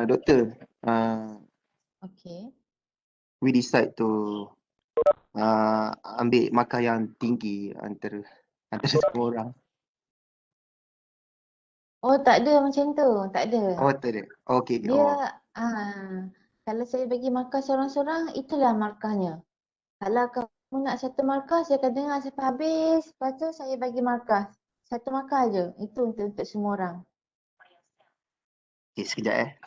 Doktor, Okay. we decide to ambil markah yang tinggi antara semua orang. Oh, tak ada macam tu. Tak ada. Oh, tak ada. Okay. Dia, kalau saya bagi markah seorang-seorang, itulah markahnya. Kalau kamu nak satu markah, saya akan dengar sampai habis. Lepas tu saya bagi markah. Satu markah je. Itu untuk semua orang. Okay, sekejap.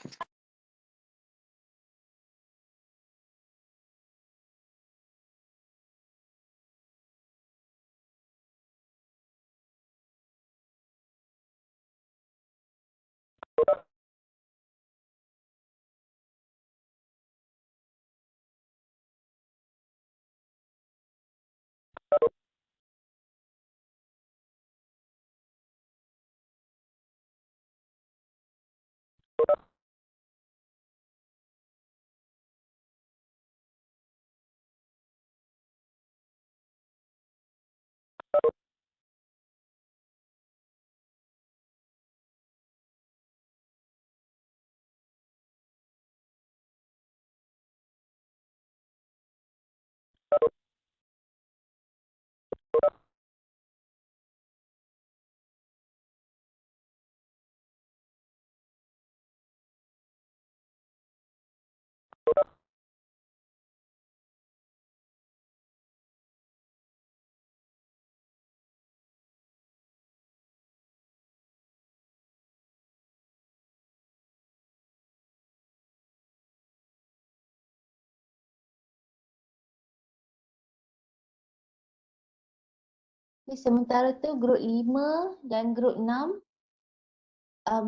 Okay, sementara tu grup 5 dan grup 6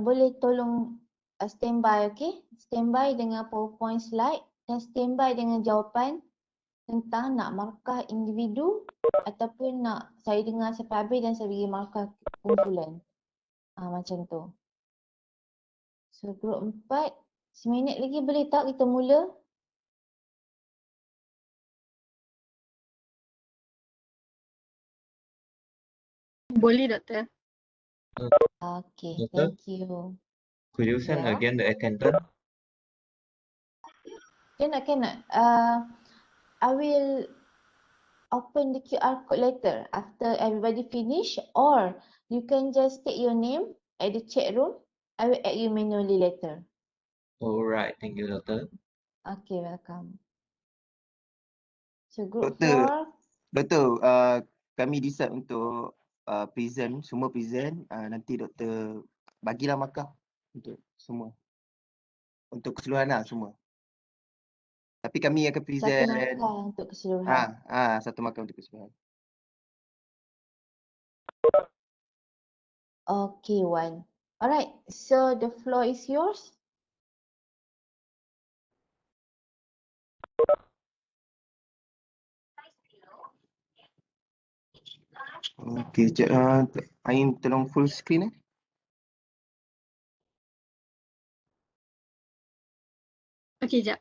boleh tolong standby, okay? Standby dengan PowerPoint slide dan standby dengan jawapan tentang nak markah individu ataupun nak saya dengar sampai habis dan saya bagi markah kumpulan. Macam tu. So grup 4, seminit lagi boleh tak kita mula? Boleh, Doktor. Okay, Doktor? thank you. Could you send Yeah. again the attendance? Cannot. I will open the QR code later after everybody finish, or you can just state your name at the chat room. I will add you manually later. Alright, thank you, Doctor. Okay, welcome. So group Doktor. 4, Doktor, kami decide untuk present, semua present. Nanti doktor bagilah markah untuk semua. Untuk keseluruhan lah semua. Tapi kami akan present. satu markah untuk keseluruhan. Satu markah untuk keseluruhan. Okay, Wan. Alright, so the floor is yours. Okay, sekejap. Ain tolong full screen . Okey, jap.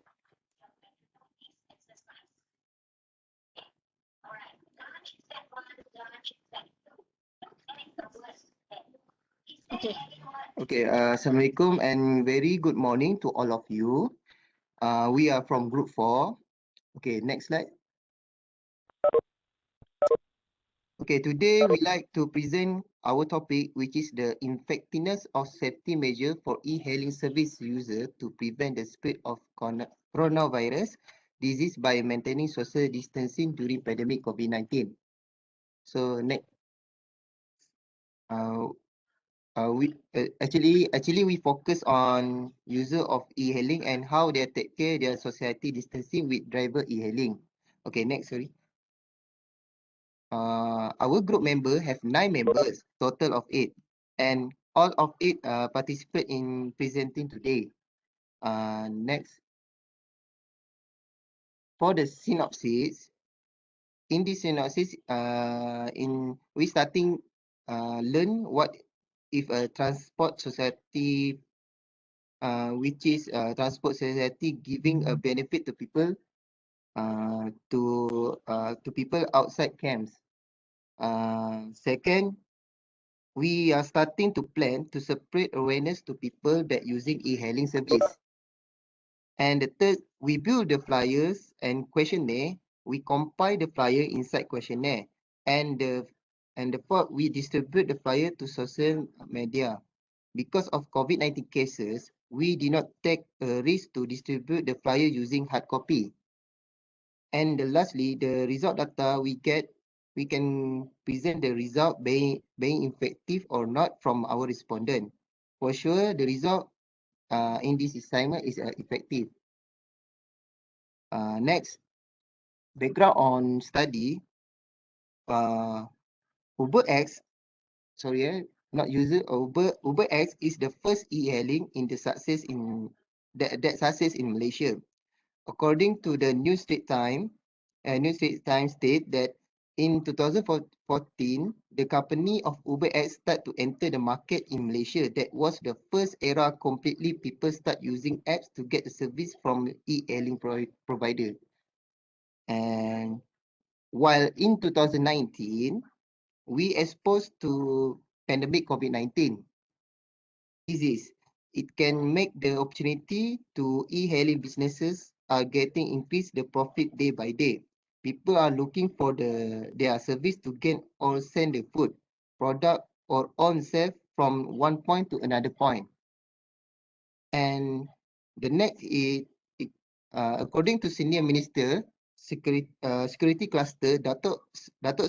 Okay. Okay, Assalamualaikum and very good morning to all of you. We are from group 4. Okay, next slide. Okay, today we like to present our topic, which is the effectiveness of safety measure for e-hailing service user to prevent the spread of coronavirus disease by maintaining social distancing during pandemic COVID-19. So next, we actually we focus on user of e-hailing and how they take care their society distancing with driver e-hailing. Okay, next, sorry. Our group member have 9 members, total of 8, and all of it participate in presenting today. Next, for the synopsis, in this synopsis, we starting learn what if a transport society, which is transport society giving a benefit to people, to people outside camps. Second, we are starting to plan to spread awareness to people that using e-hailing service. And the third, we build the flyers and questionnaire. We compile the flyer inside questionnaire. And the fourth, we distribute the flyer to social media. Because of COVID-19 cases, we did not take a risk to distribute the flyer using hard copy. And lastly, the result data we get, we can present the result being effective or not from our respondent. For sure, the result in this assignment is effective. Next, background on study. Uh, UberX, sorry, not user. UberX is the first e-hailing in the success in that success in Malaysia. According to the New Straits Times state that in 2014, the company of UberX start to enter the market in Malaysia. That was the first era completely people start using apps to get the service from e-hailing provider. And while in 2019, we exposed to pandemic COVID-19 disease. It can make the opportunity to e-hailing businesses are getting increased the profit day by day. People are looking for their service to gain or send the food, product or on sale from one point to another point. And the next is, according to Senior Minister Security Cluster, Datuk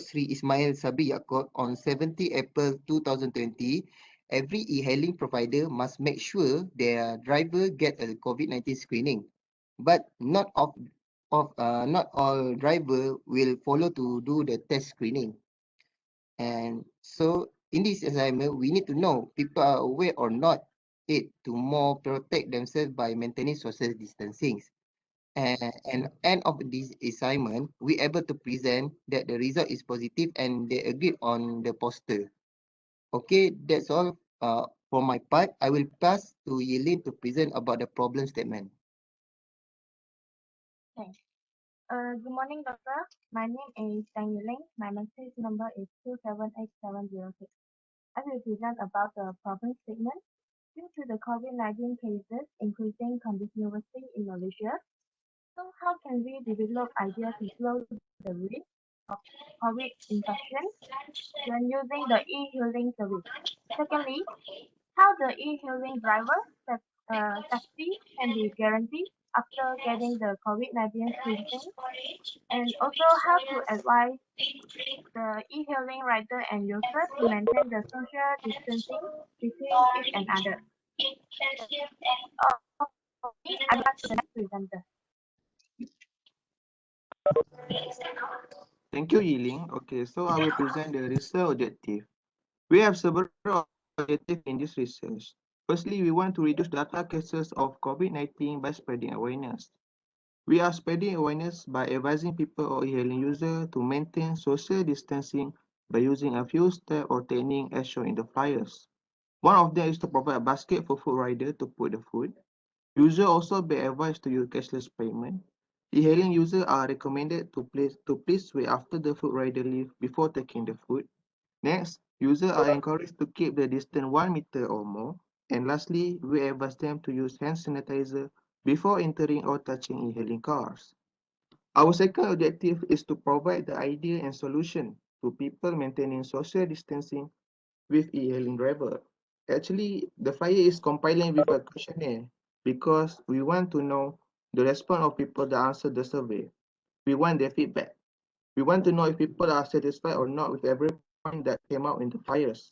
Sri Ismail Sabri Yaakob on 17 April 2020, every e-hailing provider must make sure their driver get a COVID-19 screening. But not all driver will follow to do the test screening. And so in this assignment, we need to know people are aware or not it to more protect themselves by maintaining social distancing. And end of this assignment, we able to present that the result is positive and they agreed on the poster. Okay, that's all for my part. I will pass to Yelin to present about the problem statement. Thanks. Good morning, doctor. My name is Tang Yuling. My message number is 278706. I will present about the problem statement. Due to the COVID-19 cases increasing continuously in Malaysia, so how can we develop ideas to slow the risk of COVID infection when using the e-hailing service? Secondly, how the e-hailing driver safety can be guaranteed after getting the COVID-19 screening, and also how to advise the e-hailing rider and user to maintain the social distancing between each another. That's all for me. I will pass to the next presenter. Thank you, Yiling. Okay, so I will present the research objective. We have several objectives in this research. Firstly, we want to reduce data cases of COVID-19 by spreading awareness. We are spreading awareness by advising people or e-hailing users to maintain social distancing by using a few steps or techniques as shown in the flyers. One of them is to provide a basket for food rider to put the food. Users also be advised to use cashless payment. E-hailing users are recommended to please wait after the food rider leave before taking the food. Next, users are encouraged to keep the distance 1 meter or more. And lastly, we advise them to use hand sanitizer before entering or touching e-hailing cars. Our second objective is to provide the idea and solution to people maintaining social distancing with e-hailing driver. Actually, the flyer is compiling with a questionnaire because we want to know the response of people that answer the survey. We want their feedback. We want to know if people are satisfied or not with every point that came out in the flyers.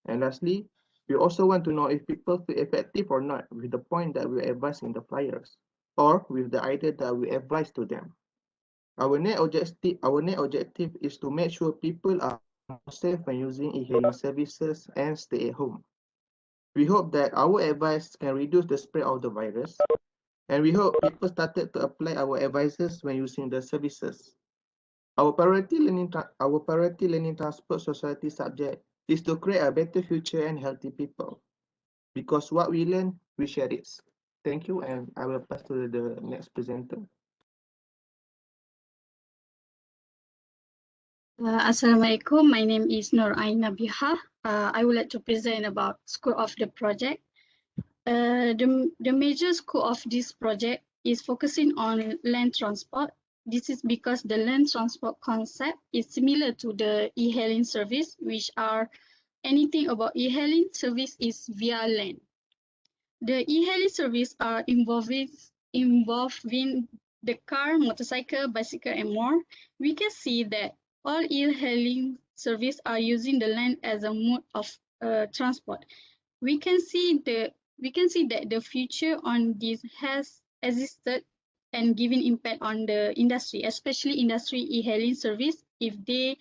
And lastly, we also want to know if people feel effective or not with the point that we advise in the flyers or with the idea that we advise to them. Our net objective is to make sure people are more safe when using e-hailing services and stay at home. We hope that our advice can reduce the spread of the virus, and we hope people started to apply our advices when using the services. Our priority learning transport society subject is to create a better future and healthy people. Because what we learn, we share it. Thank you, and I will pass to the next presenter. Assalamualaikum. My name is Nur Aina Biha. I would like to present about scope of the project. The major scope of this project is focusing on land transport. This is because the land transport concept is similar to the e-hailing service, which are anything about e-hailing service is via land. The e-hailing service are involving the car, motorcycle, bicycle, and more. We can see that all e-hailing service are using the land as a mode of transport. We can see that the future on this has existed and giving impact on the industry, especially industry e-hailing service, if they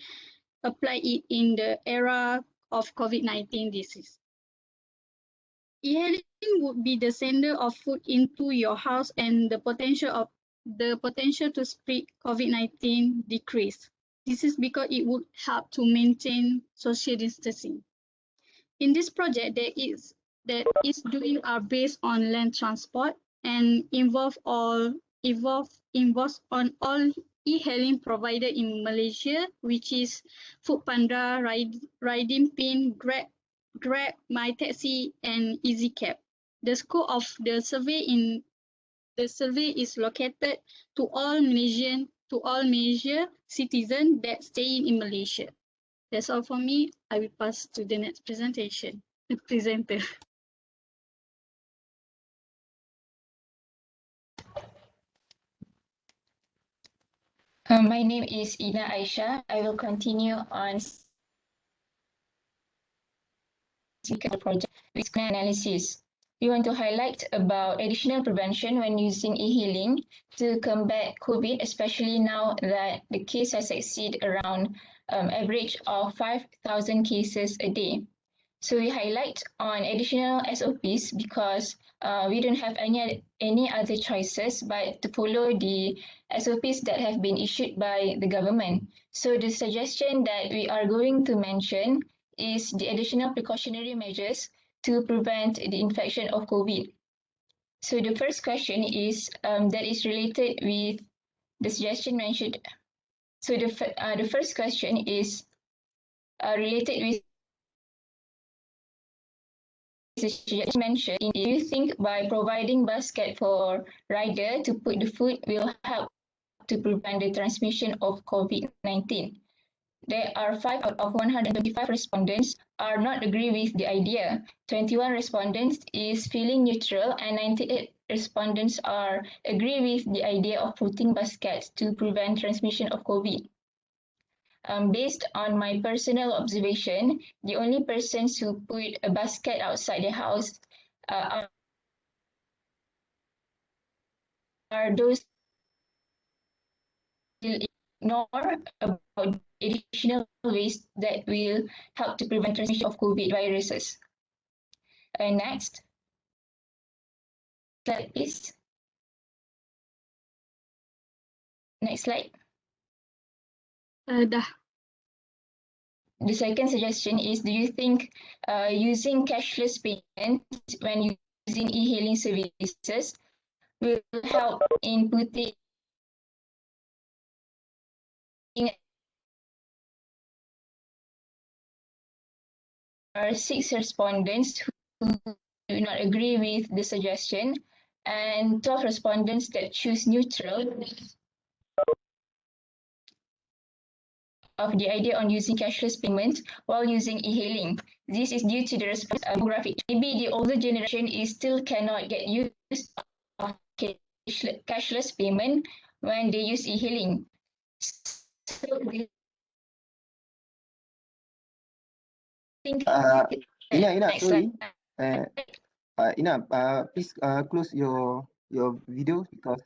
apply it in the era of COVID-19 disease. E-hailing would be the sender of food into your house, and the potential to spread COVID-19 decrease. This is because it would help to maintain social distancing. In this project, that is doing are based on land transport and involves on all e-hailing provider in Malaysia, which is Foodpanda, Riding Pin, Grab, My Taxi, and EasyCab. The scope of the survey is located to all Malaysian citizens that stay in Malaysia. That's all for me. I will pass to the next presenter. My name is Ina Aisha. I will continue on the project with analysis. We want to highlight about additional prevention when using e-hailing to combat COVID, especially now that the case has exceeded around average of 5,000 cases a day. So we highlight on additional SOPs because we don't have any other choices but to follow the SOPs that have been issued by the government. So the suggestion that we are going to mention is the additional precautionary measures to prevent the infection of COVID. So the first question is that is related with the suggestion mentioned. So the first question is related with mentioned, do you think by providing basket for rider to put the food will help to prevent the transmission of COVID-19? There are 5 out of 125 respondents are not agree with the idea. 21 respondents is feeling neutral and 98 respondents are agree with the idea of putting baskets to prevent transmission of COVID. Based on my personal observation, the only persons who put a basket outside the house are those who ignore about additional ways that will help to prevent transmission of COVID viruses. Next slide, please. Next slide. Dah. The second suggestion is, do you think using cashless payment when using e-hailing services will help in putting 6 respondents who do not agree with the suggestion and 12 respondents that choose neutral of the idea on using cashless payment while using e-hailing. This is due to the demographic. Maybe the older generation is still cannot get used of cashless payment when they use e-hailing. So think Ina, sorry. Ina, please close your video because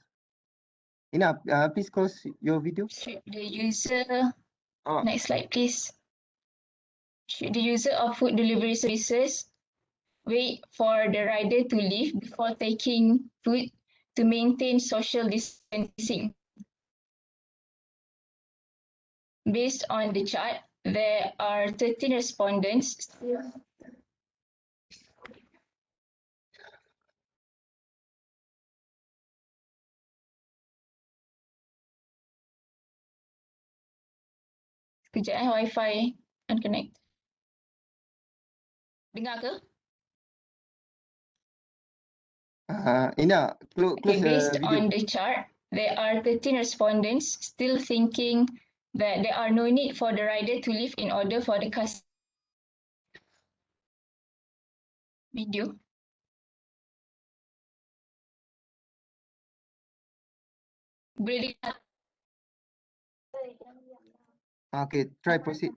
Ina, please close your video. Should the user next slide, please. Should the user of food delivery services wait for the rider to leave before taking food to maintain social distancing? Based on the chart, there are 13 respondents. Sekejap, Wi-Fi unconnect. Dengar ke? Ina, close Okay, the based video. on the chart, there are 13 respondents still thinking that there are no need for the rider to leave in order for the customer. Video. Boleh dengar? Okay, try proceed.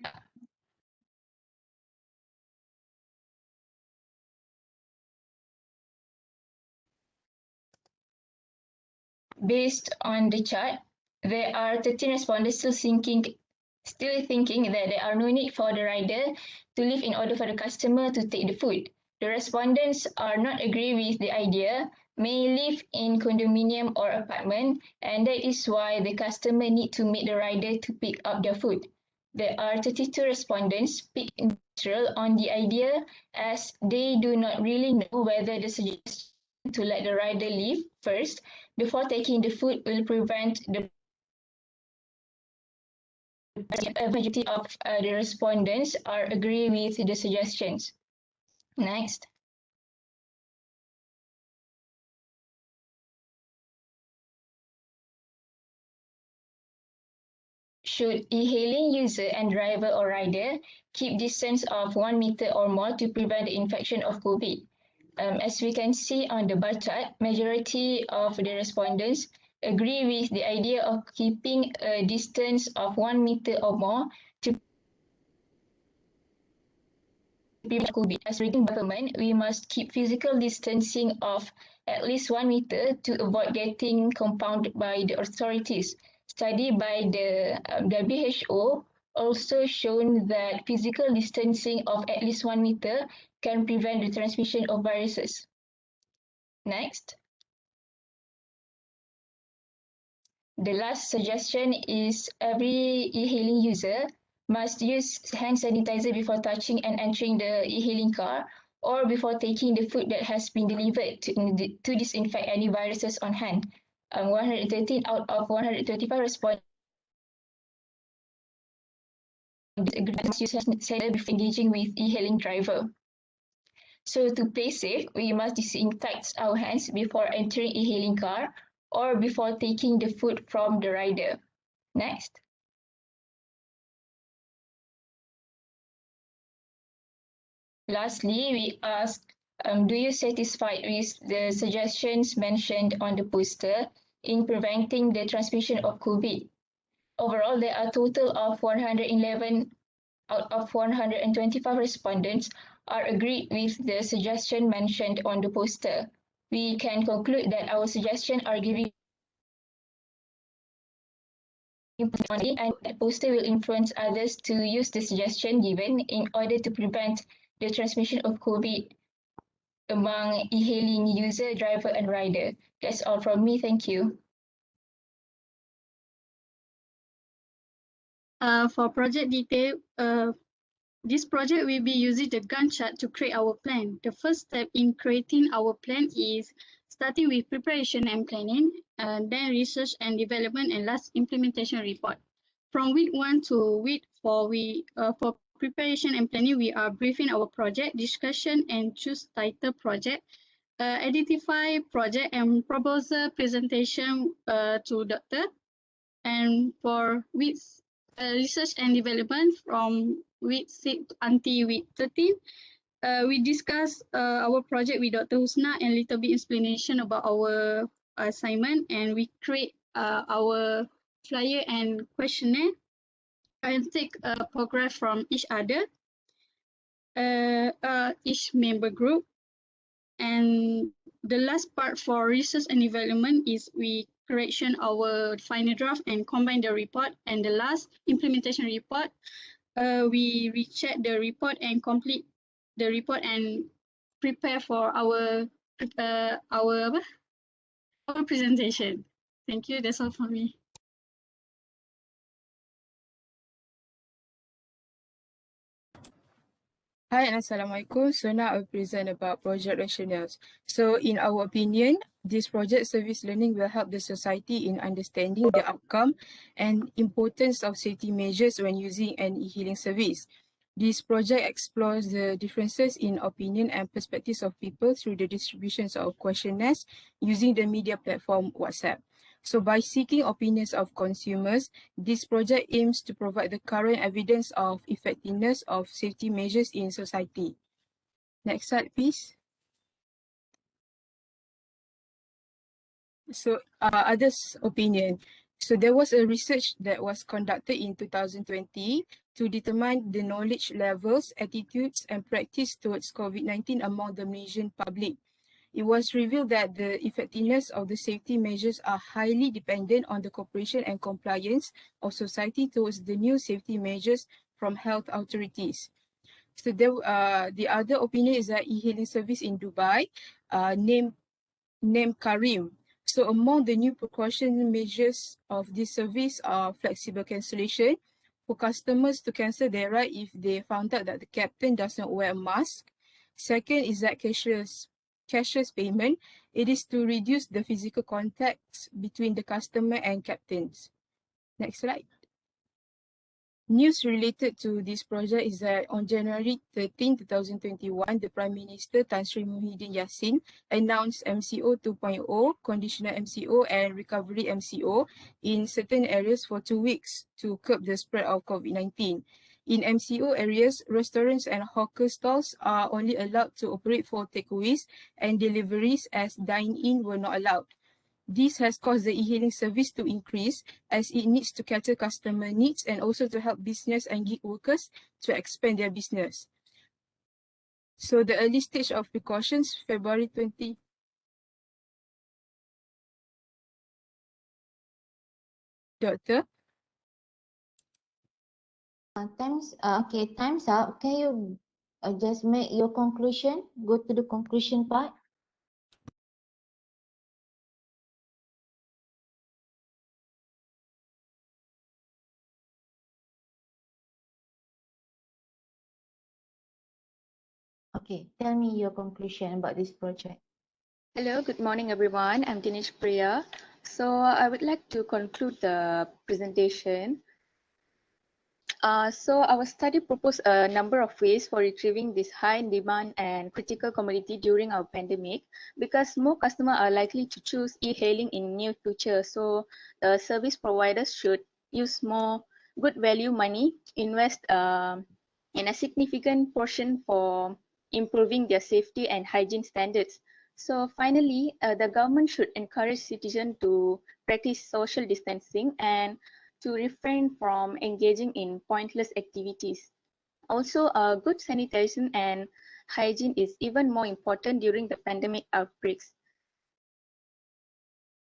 Based on the chart, there are 13 respondents still thinking that there are no need for the rider to leave in order for the customer to take the food. The respondents are not agree with the idea, may live in condominium or apartment, and that is why the customer need to meet the rider to pick up their food. There are 32 respondents speak neutral on the idea as they do not really know whether the suggestion to let the rider leave first before taking the food will prevent the majority of the respondents are agree with the suggestions. Next. Should e-hailing user and driver or rider keep distance of 1 meter or more to prevent the infection of COVID? As we can see on the bar chart, majority of the respondents agree with the idea of keeping a distance of 1 meter or more to prevent COVID. As regarding government, we must keep physical distancing of at least 1 meter to avoid getting compounded by the authorities. Study by the WHO also shown that physical distancing of at least 1 meter can prevent the transmission of viruses. Next. The last suggestion is every e-hailing user must use hand sanitizer before touching and entering the e-hailing car or before taking the food that has been delivered to disinfect any viruses on hand. 113 out of 135 respondents agree to use hand sanitizer before engaging with e-hailing driver. So to play safe, we must disinfect our hands before entering e-hailing car or before taking the food from the rider. Next. Lastly, we ask, do you satisfied with the suggestions mentioned on the poster in preventing the transmission of COVID? Overall, there are a total of 111 out of 125 respondents are agreed with the suggestion mentioned on the poster. We can conclude that our suggestions are giving money and that poster will influence others to use the suggestion given in order to prevent the transmission of COVID among e-hailing user, driver and rider. That's all from me. Thank you. For project detail, this project will be using the Gantt chart to create our plan. The first step in creating our plan is starting with preparation and planning, then research and development, and last implementation report. From week 1 to week 4, for preparation and planning, we are briefing our project, discussion and choose title project, identify project and proposal presentation to doctor. And for weeks research and development from week 6 until week 13, we discuss our project with Dr. Husna and little bit explanation about our assignment, and we create our flyer and questionnaire and take progress from each other, each member group. And the last part for research and development is we correction our final draft and combine the report. And the last implementation report, we recheck the report and complete the report and prepare for our presentation. Thank you. That's all for me. Hi and Assalamualaikum. So now I'll present about project rationales. So in our opinion, this project service learning will help the society in understanding the outcome and importance of safety measures when using an e-hailing service. This project explores the differences in opinion and perspectives of people through the distributions of questionnaires using the media platform WhatsApp. So by seeking opinions of consumers, this project aims to provide the current evidence of effectiveness of safety measures in society. Next slide, please. So others' opinion. So there was a research that was conducted in 2020 to determine the knowledge levels, attitudes and practice towards COVID-19 among the Malaysian public. It was revealed that the effectiveness of the safety measures are highly dependent on the cooperation and compliance of society towards the new safety measures from health authorities. So the other opinion is that e-hailing service in Dubai, named Karim. So among the new precaution measures of this service are flexible cancellation for customers to cancel their ride if they found out that the captain does not wear a mask. Second is that cashless payment. It is to reduce the physical contacts between the customer and captains. Next slide. News related to this project is that on January 13, 2021, the Prime Minister Tan Sri Muhyiddin Yassin announced MCO 2.0, conditional MCO and recovery MCO in certain areas for 2 weeks to curb the spread of COVID-19. In MCO areas, restaurants and hawker stalls are only allowed to operate for takeaways and deliveries as dine-in were not allowed. This has caused the e-hailing service to increase as it needs to cater customer needs and also to help business and gig workers to expand their business. So the early stage of precautions, February 20. Doctor? Time's up. Can you just make your conclusion? Go to the conclusion part. Okay, tell me your conclusion about this project. Hello, good morning everyone. I'm Dinesh Priya. So I would like to conclude the presentation. So our study proposed a number of ways for retrieving this high demand and critical commodity during our pandemic, because more customers are likely to choose e-hailing in near future. So the service providers should use more good value money, invest in a significant portion for improving their safety and hygiene standards. So finally, the government should encourage citizens to practice social distancing and to refrain from engaging in pointless activities. Also, good sanitation and hygiene is even more important during the pandemic outbreaks.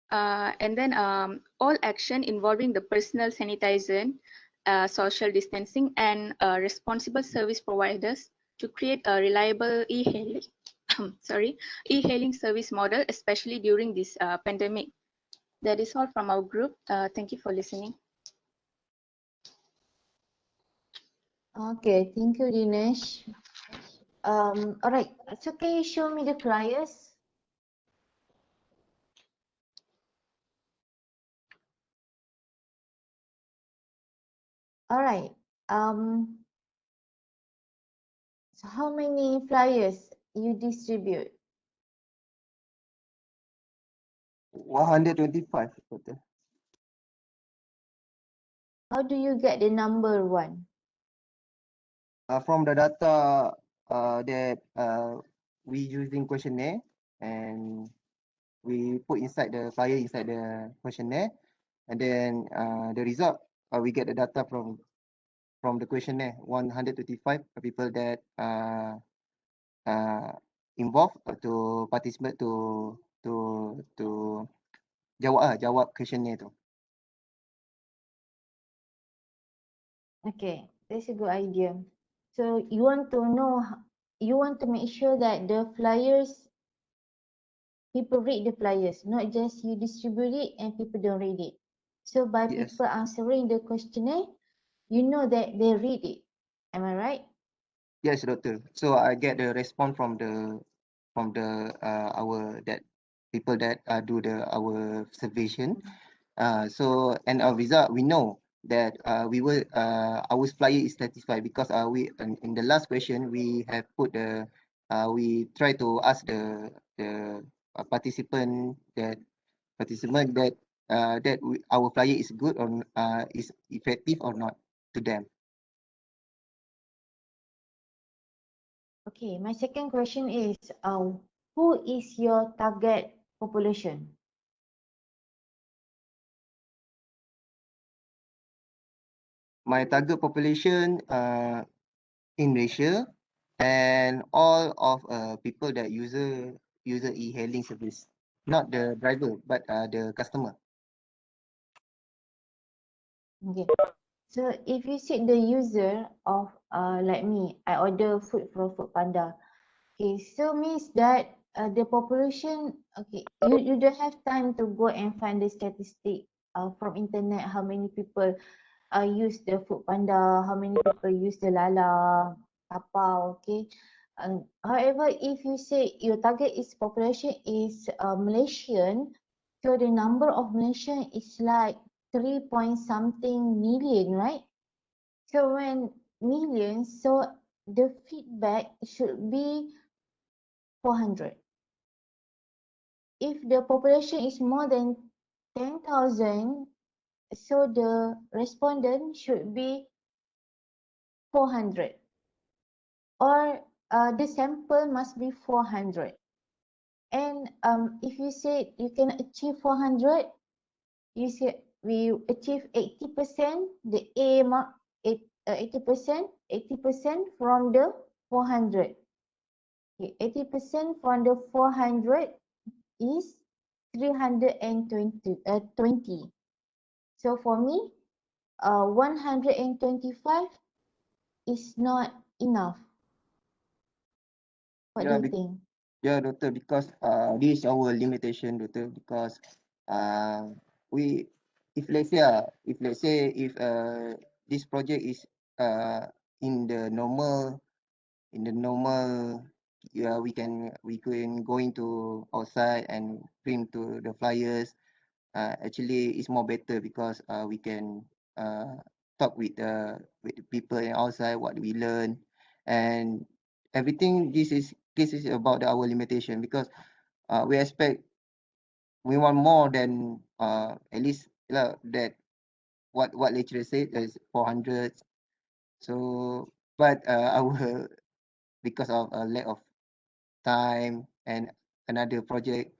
And then all action involving the personal sanitation, social distancing, and responsible service providers to create a reliable e-hailing e-hailing service model, especially during this pandemic. That is all from our group. Thank you for listening. Okay, thank you, Dinesh. All right. So can you show me the flyers? All right. So how many flyers you distribute? 125 total. How do you get the number 1? From the data that we using questionnaire, and we put inside the flyer inside the questionnaire, and then the result we get the data from the questionnaire. 125 people that involved to participate to jawab questionnaire tu. Okay, that's a good idea. So you want to know, you want to make sure that the flyers, people read the flyers, not just you distribute it and people don't read it. So by Yes. people answering the questionnaire, you know that they read it. Am I right? Yes, doctor. So I get the response from the our that people that do the our observation. So and our result we know that we will our flyer is satisfied, because we in the last question we have put the we try to ask the participant that our flyer is good or is effective or not to them. Okay, my second question is, who is your target population? My target population in Malaysia, and all of people that user e-hailing service, not the driver but the customer. Okay. So if you said the user of like me, I order food from Foodpanda. Okay, so means that the population, okay, you don't have time to go and find the statistic from internet, how many people use the Foodpanda, how many people use the Lala, Tapau, okay. However, if you say your target is population is Malaysian, so the number of Malaysian is like 3 point something million, right? So when million, so the feedback should be 400. If the population is more than 10,000, so the respondent should be 400. Or the sample must be 400. And if you say you can achieve 400, you say we achieve 80%, the A mark 80% from the 400. Okay, 80% from the 400 is 320. So for me, 125 is not enough. What do you think? Yeah, doctor, because this is our limitation, doctor, because we if let's say if this project is in the normal yeah, we can go into outside and print to the flyers. Actually it's more better, because we can talk with the people outside, what we learn, and everything. This is about our limitation, because we want more than at least that what lecturer said is 400. So but our because of a lack of time and another project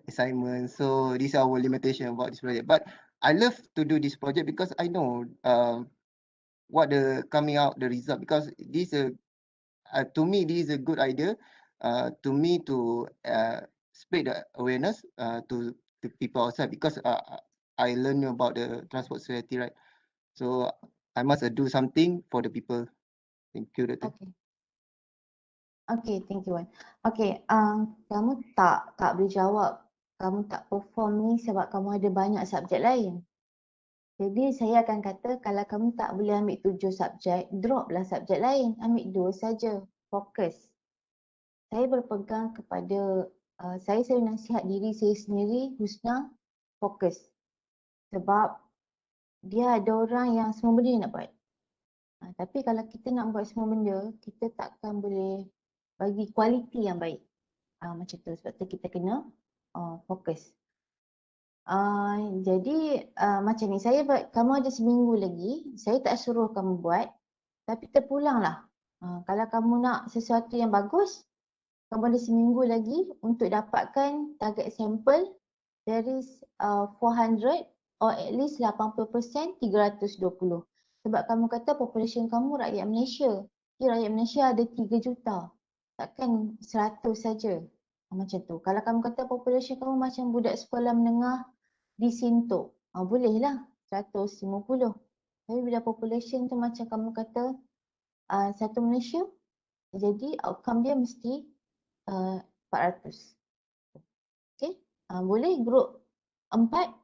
assignment, so these are our limitation about this project. But I love to do this project, because I know what the coming out the result, because this to me this is a good idea to me to spread the awareness to people outside, because I learn about the transport society, right? So I must do something for the people. Thank you, Doctor. Okay. Okay, thank you, Wan. Okay, kamu tak boleh jawab. Kamu tak perform ni sebab kamu ada banyak subjek lain. Jadi saya akan kata kalau kamu tak boleh ambil 7 subjek, droplah subjek lain. Ambil 2 saja. Fokus. Saya berpegang kepada, saya selalu nasihat diri saya sendiri, Husna, fokus. Sebab dia ada orang yang semua benda dia nak buat. Tapi kalau kita nak buat semua benda, kita takkan boleh bagi kualiti yang baik. Macam tu, sebab tu kita kena fokus. Jadi macam ni, saya buat, kamu ada seminggu lagi, saya tak suruh kamu buat, tapi terpulanglah. Kalau kamu nak sesuatu yang bagus, kamu ada seminggu lagi untuk dapatkan target sampel dari 400 or at least 80%, 320. Sebab kamu kata population kamu rakyat Malaysia. Rakyat Malaysia ada 3 juta. Takkan 100 saja. Macam tu. Kalau kamu kata population kamu macam budak sekolah menengah di Sintok, bolehlah 150. Tapi bila population tu macam kamu kata satu Malaysia, jadi outcome dia mesti 400. Okay, boleh group 4?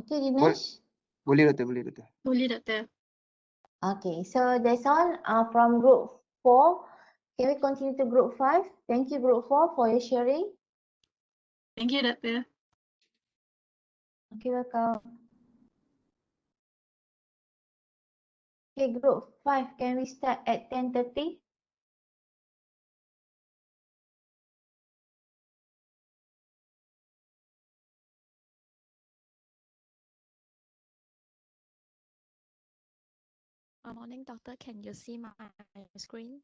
Okay, Dinesh? Boleh, Doctor. Boleh, Doctor. Boleh, Doktor. Okay, so that's all from group 4. Can we continue to group 5? Thank you, group 4, for your sharing. Thank you, Doktor. Okay, welcome. Okay, group 5, can we start at 10:30? Morning, doctor. Can you see my screen?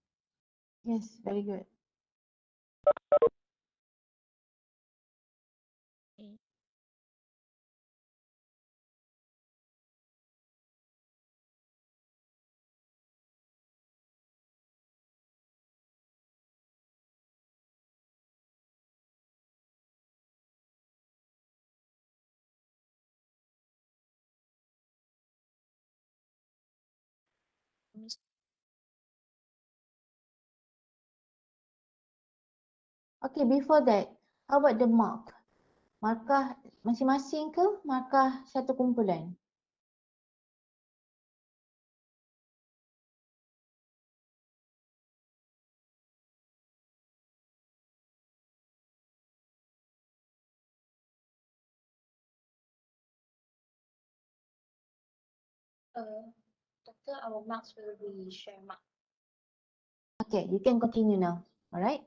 Yes, very good. Okay. Okay, before that, how about the mark? Markah masing-masing ke markah satu kumpulan? Doctor, our marks will be share mark. Okay, you can continue now. Alright?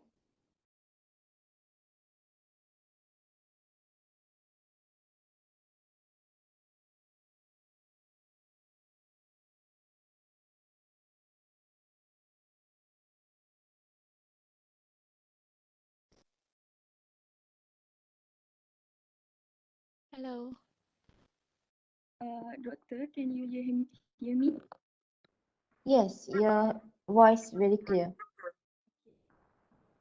Hello. Doctor, can you hear me? Yes, your voice very clear.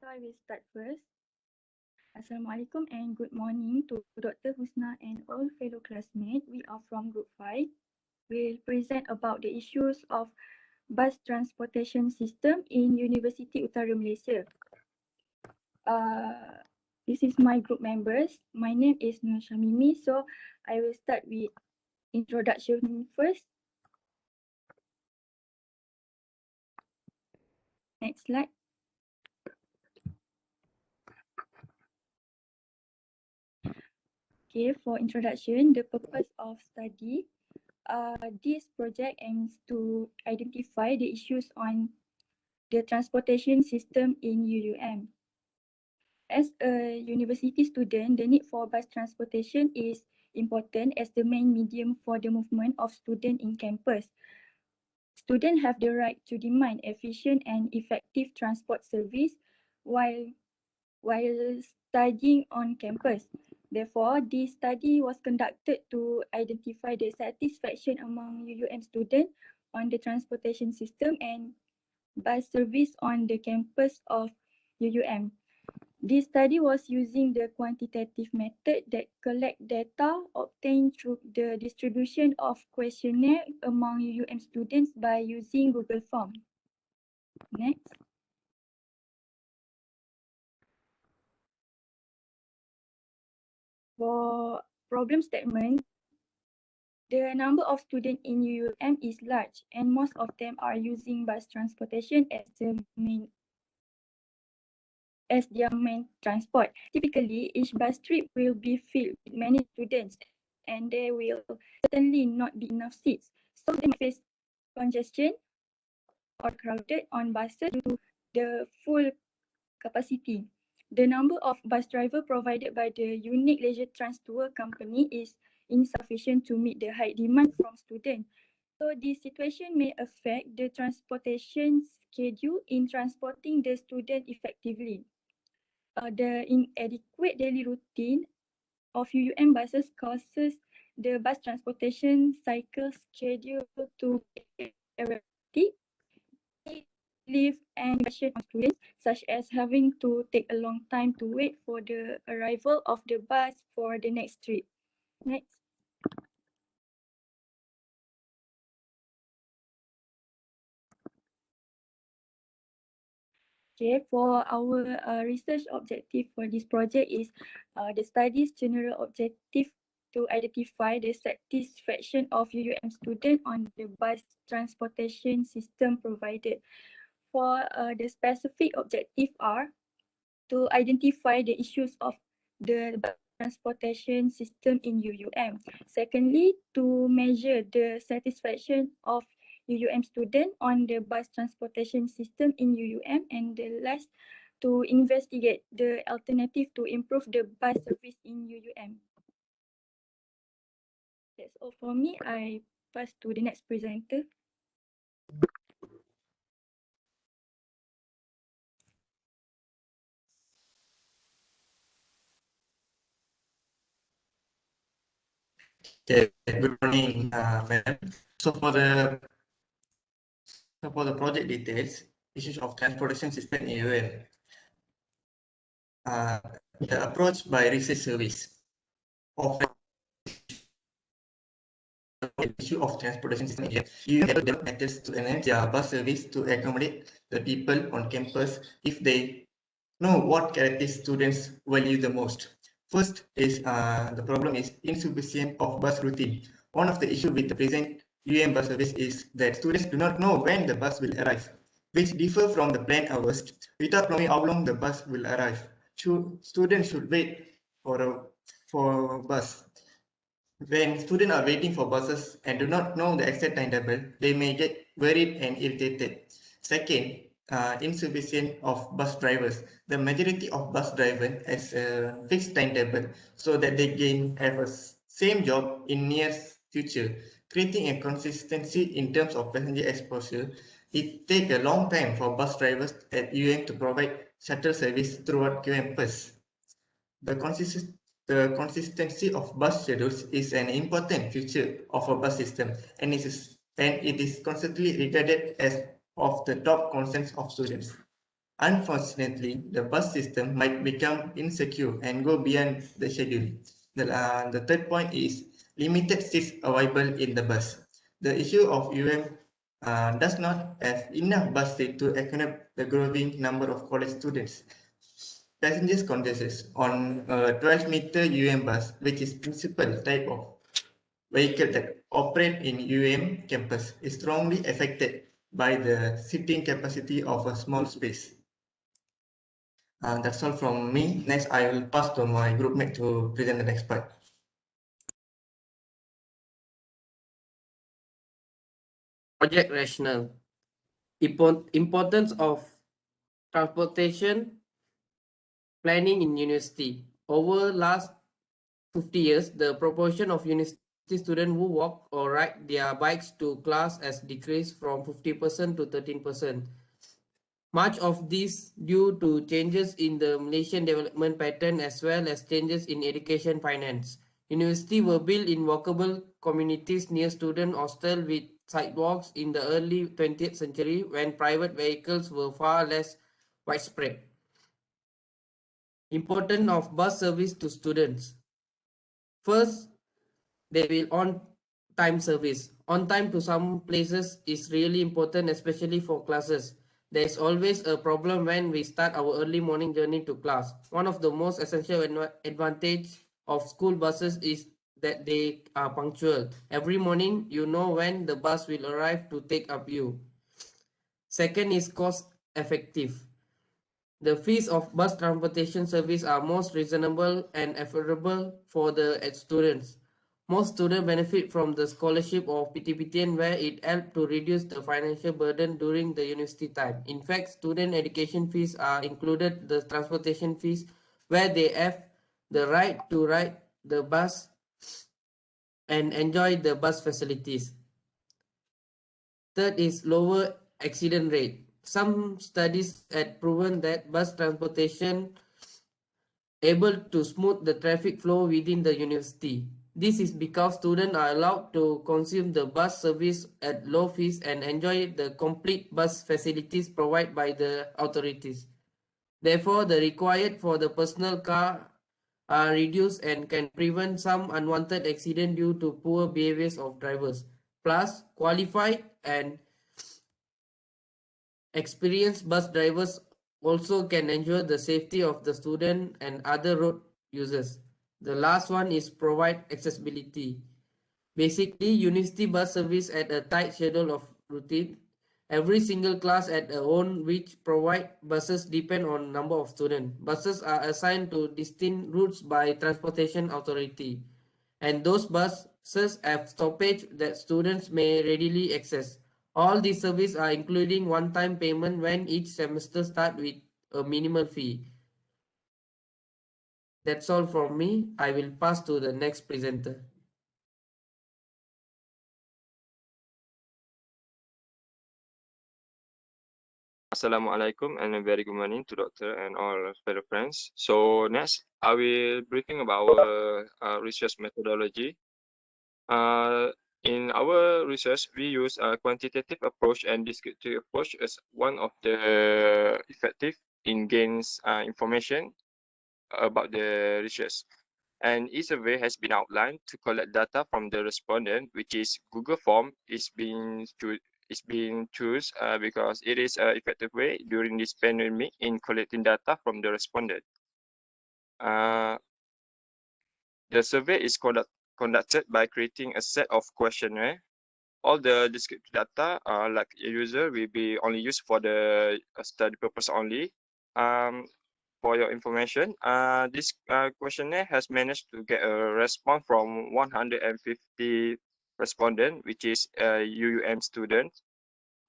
So I will start first. Assalamualaikum and good morning to Dr. Husna and all fellow classmates. We are from Group 5. We'll present about the issues of bus transportation system in University Utara Malaysia. This is my group members. My name is Nur Shamimi. So I will start with introduction first. Next slide. Okay, for introduction, the purpose of study. This project aims to identify the issues on the transportation system in UUM. As a university student, the need for bus transportation is important as the main medium for the movement of students in campus. Students have the right to demand efficient and effective transport service while studying on campus. Therefore, this study was conducted to identify the satisfaction among UUM students on the transportation system and bus service on the campus of UUM. This study was using the quantitative method that collect data obtained through the distribution of questionnaire among UUM students by using Google Form. Next. For problem statement, the number of students in UUM is large and most of them are using bus transportation as their main transport. Typically, each bus trip will be filled with many students and there will certainly not be enough seats. So they might face congestion or crowded on buses due to the full capacity. The number of bus drivers provided by the unique leisure trans tour company is insufficient to meet the high demand from students. So this situation may affect the transportation schedule in transporting the student effectively. The inadequate daily routine of UUM buses causes the bus transportation cycle schedule to be erratic, leave and pressure on students, such as having to take a long time to wait for the arrival of the bus for the next trip. Next. Okay, for our research objective for this project is the study's general objective to identify the satisfaction of UUM students on the bus transportation system provided. For the specific objective are to identify the issues of the bus transportation system in UUM. Secondly, to measure the satisfaction of UUM student on the bus transportation system in UUM, and the last to investigate the alternative to improve the bus service in UUM. That's all for me. I pass to the next presenter. Okay, good morning, madam. So for the project details, issues of transportation system in UM, the approach by research service of the issue of transportation system in UM develop methods to enhance their bus service to accommodate the people on campus if they know what characteristics students value the most. First is the problem is insufficient of bus routine. One of the issues with the present UM bus service is that students do not know when the bus will arrive, which differ from the planned hours. Without knowing how long the bus will arrive, students should wait for a bus. When students are waiting for buses and do not know the exact timetable, they may get worried and irritated. Second, insufficient of bus drivers. The majority of bus drivers has a fixed timetable so that they can have a same job in near future, creating a consistency in terms of passenger exposure. It takes a long time for bus drivers at UM to provide shuttle service throughout campus. The consistency of bus schedules is an important feature of a bus system, and it is constantly regarded as of the top concerns of students. Unfortunately, the bus system might become insecure and go beyond the schedule. The third point is limited seats available in the bus. The issue of UM does not have enough bus seats to accommodate the growing number of college students. Passengers congestion on a 12-meter UM bus, which is principal type of vehicle that operate in UM campus, is strongly affected by the seating capacity of a small space. That's all from me. Next, I will pass to my group mate to present the next part. Project rationale. Importance of transportation planning in university. Over last 50 years, the proportion of university students who walk or ride their bikes to class has decreased from 50% to 13%. Much of this due to changes in the Malaysian development pattern as well as changes in education finance. Universities were built in walkable communities near student hostel with sidewalks in the early 20th century when private vehicles were far less widespread. Importance of bus service to students. First, they will on-time service. On time to some places is really important, especially for classes. There is always a problem when we start our early morning journey to class. One of the most essential advantage of school buses is that they are punctual. Every morning, you know when the bus will arrive to take up you. Second is cost effective. The fees of bus transportation service are most reasonable and affordable for the students. Most students benefit from the scholarship of PTPTN where it helps to reduce the financial burden during the university time. In fact, student education fees are included the transportation fees where they have the right to ride the bus and enjoy the bus facilities. Third is lower accident rate. Some studies had proven that bus transportation able to smooth the traffic flow within the university. This is because students are allowed to consume the bus service at low fees and enjoy the complete bus facilities provided by the authorities. Therefore, the required for the personal car are reduced and can prevent some unwanted accident due to poor behaviors of drivers. Plus, qualified and experienced bus drivers also can ensure the safety of the student and other road users. The last one is provide accessibility. Basically, university bus service at a tight schedule of routine. Every single class at their own which provide buses depend on number of students. Buses are assigned to distinct routes by transportation authority. And those buses have stoppage that students may readily access. All these services are including one-time payment when each semester start with a minimal fee. That's all from me. I will pass to the next presenter. Assalamualaikum and a very good morning to Doctor and all fellow friends. So next, I will briefing about our research methodology. In our research, we use a quantitative approach and descriptive approach as one of the effective in gains information about the research. And each survey has been outlined to collect data from the respondent, which is Google Form is being chosen because it is an effective way during this pandemic in collecting data from the respondent. The survey is conducted by creating a set of questionnaire. All the descriptive data, like a user, will be only used for the study purpose only. For your information, this questionnaire has managed to get a response from 150 respondents, which is UUM students.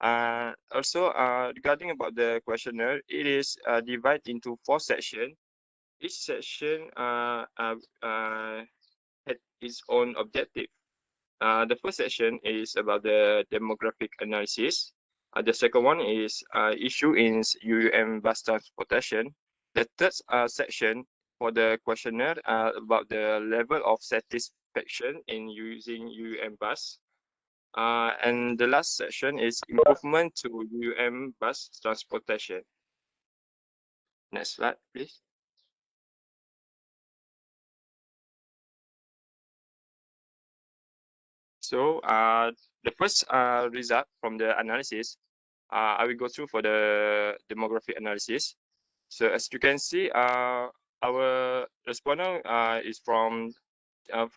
Also, regarding about the questionnaire, it is divided into 4 sections. Each section had its own objective. The first section is about the demographic analysis. The second one is issue in UUM bus transportation. The third section for the questionnaire about the level of satisfaction in using UUM bus. And the last section is improvement to UUM bus transportation. Next slide, please. So the first result from the analysis, I will go through for the demographic analysis. So as you can see, our respondent is from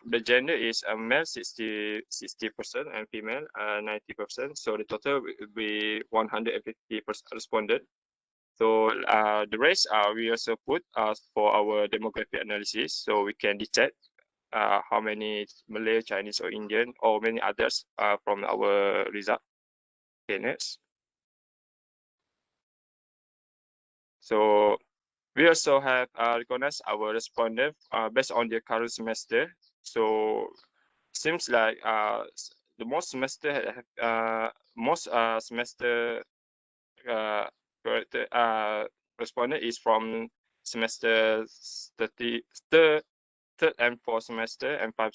the gender is male 60% and female 90%. So the total will be 150% responded. So the race we also put for our demographic analysis, so we can detect how many Malay, Chinese, or Indian, or many others from our result. Okay, next. So we also have recognized our respondent based on their current semester. So seems like the most semester respondent is from semester 3rd and 4th semester, and 5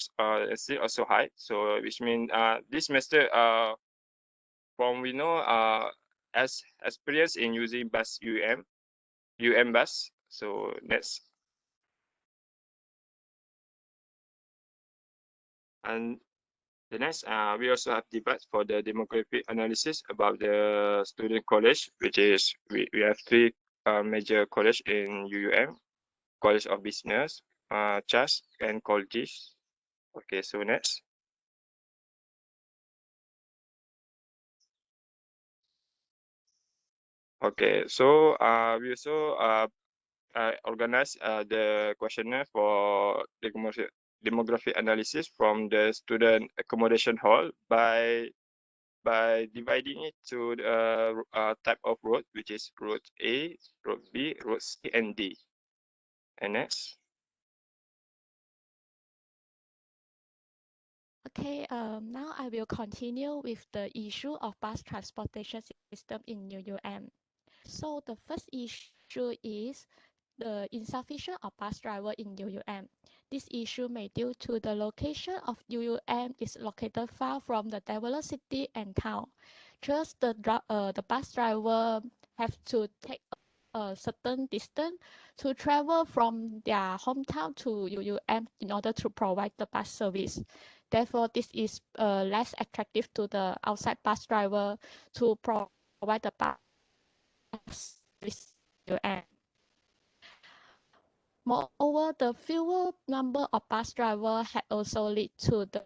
still also high. So which means this semester from we know as experience in using bus UM bus. So next. And the next, we also have debate for the demographic analysis about the student college, which is we have 3 major college in UUM: College of Business, CHAS, and colleges. Okay, so next. Okay, so we also organize the questionnaire for demographic analysis from the student accommodation hall by dividing it to the type of road, which is road A, road B, road C, and D. And next. Okay, now I will continue with the issue of bus transportation system in UUM. So the first issue is the insufficient of bus driver in UUM. This issue may due to the location of UUM is located far from the developed city and town. Just the bus driver have to take a certain distance to travel from their hometown to UUM in order to provide the bus service. Therefore, this is less attractive to the outside bus driver to provide the bus service to UUM. Moreover, the fewer number of bus drivers had also led to the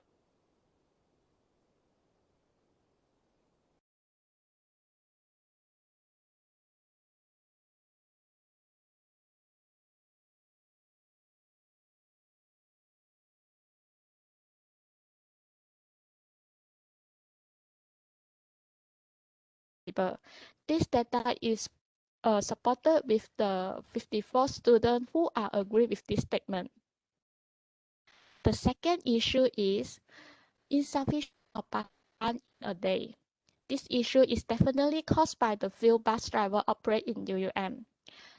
labor. This data is supported with the 54 students who are agree with this statement. The second issue is insufficient bus in a day. This issue is definitely caused by the few bus drivers operate in UUM.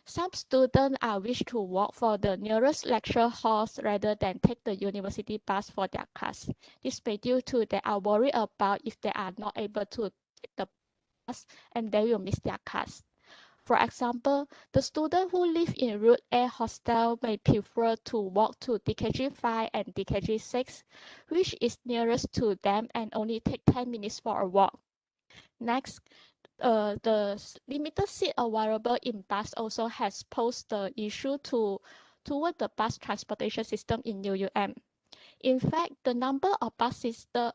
Some students are wish to walk for the nearest lecture halls rather than take the university bus for their class. This may due to they are worried about if they are not able to take the bus and they will miss their class. For example, the students who live in Route A hostel may prefer to walk to DKG 5 and DKG 6, which is nearest to them and only take 10 minutes for a walk. Next, the limited seat available in bus also has posed the issue toward the bus transportation system in UUM. In fact, the number of bus seaters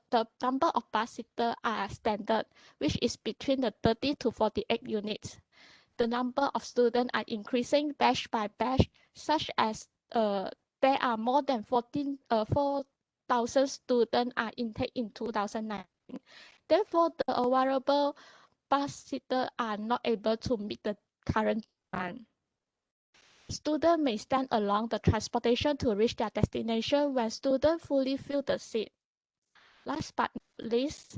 are standard, which is between the 30 to 48 units. The number of students are increasing batch by batch, such as there are more than 4,000 students are intake in 2019. Therefore, the available bus seaters are not able to meet the current demand. Students may stand along the transportation to reach their destination when students fully fill the seat. Last but not least,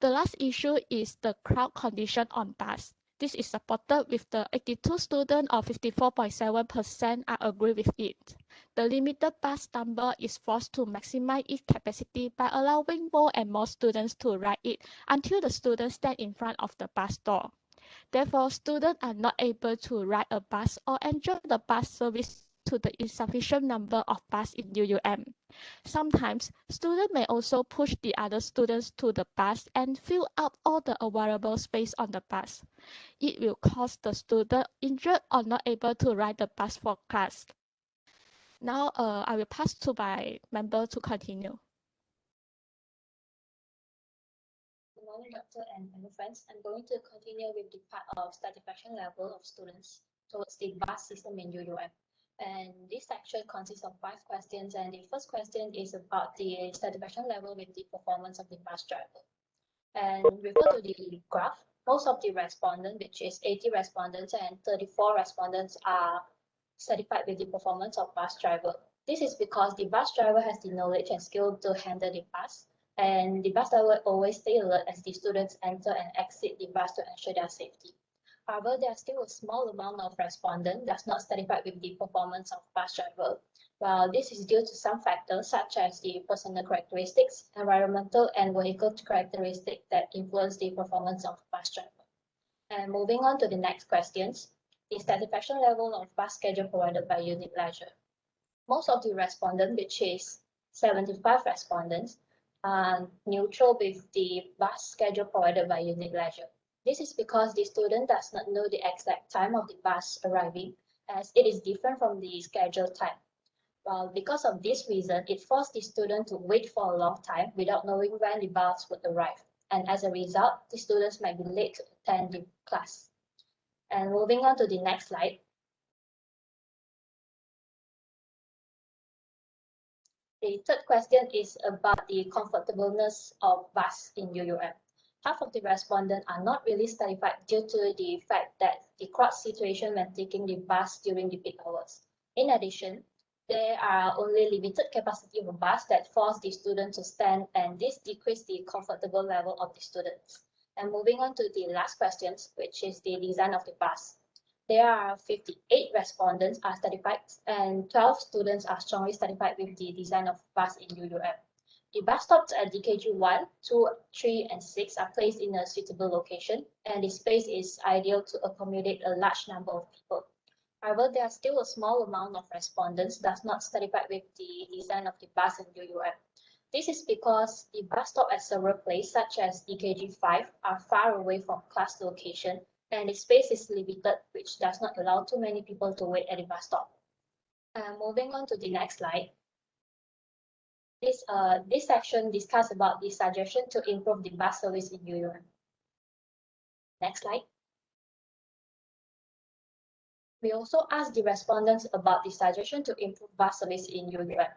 the last issue is the crowd condition on bus. This is supported with the 82 students or 54.7% are agree with it. The limited bus number is forced to maximize its capacity by allowing more and more students to ride it until the students stand in front of the bus door. Therefore, students are not able to ride a bus or enjoy the bus service to the insufficient number of bus in UUM. Sometimes, students may also push the other students to the bus and fill up all the available space on the bus. It will cause the student injured or not able to ride the bus for class. Now, I will pass to my member to continue. Good morning, Doctor and fellow friends. I'm going to continue with the part of satisfaction level of students towards the bus system in UUM. And this section consists of 5 questions, and the first question is about the satisfaction level with the performance of the bus driver. And refer to the graph, most of the respondents, which is 80 respondents and 34 respondents, are satisfied with the performance of bus driver. This is because the bus driver has the knowledge and skill to handle the bus, and the bus driver always stay alert as the students enter and exit the bus to ensure their safety. However, there are still a small amount of respondents that's not satisfied with the performance of bus driver. Well, this is due to some factors such as the personal characteristics, environmental and vehicle characteristics that influence the performance of bus driver. And moving on to the next questions, the satisfaction level of bus schedule provided by Unit Leisure. Most of the respondents, which is 75 respondents, are neutral with the bus schedule provided by Unit Leisure. This is because the student does not know the exact time of the bus arriving, as it is different from the scheduled time. Well, because of this reason, it forced the student to wait for a long time without knowing when the bus would arrive. And as a result, the students might be late to attend the class. And moving on to the next slide. The third question is about the comfortableness of bus in UUM. Half of the respondents are not really satisfied due to the fact that the crowd situation when taking the bus during the peak hours. In addition, there are only limited capacity of a bus that force the student to stand, and this decreases the comfortable level of the students. And moving on to the last questions, which is the design of the bus. There are 58 respondents are satisfied and 12 students are strongly satisfied with the design of bus in UUM. The bus stops at DKG 1, 2, 3, and 6 are placed in a suitable location, and the space is ideal to accommodate a large number of people. However, there are still a small amount of respondents that's not satisfied with the design of the bus in UUM. This is because the bus stop at several places, such as DKG 5, are far away from class location, and the space is limited, which does not allow too many people to wait at the bus stop. Moving on to the next slide. This section discusses about the suggestion to improve the bus service in UUM. Next slide. We also asked the respondents about the suggestion to improve bus service in UUM.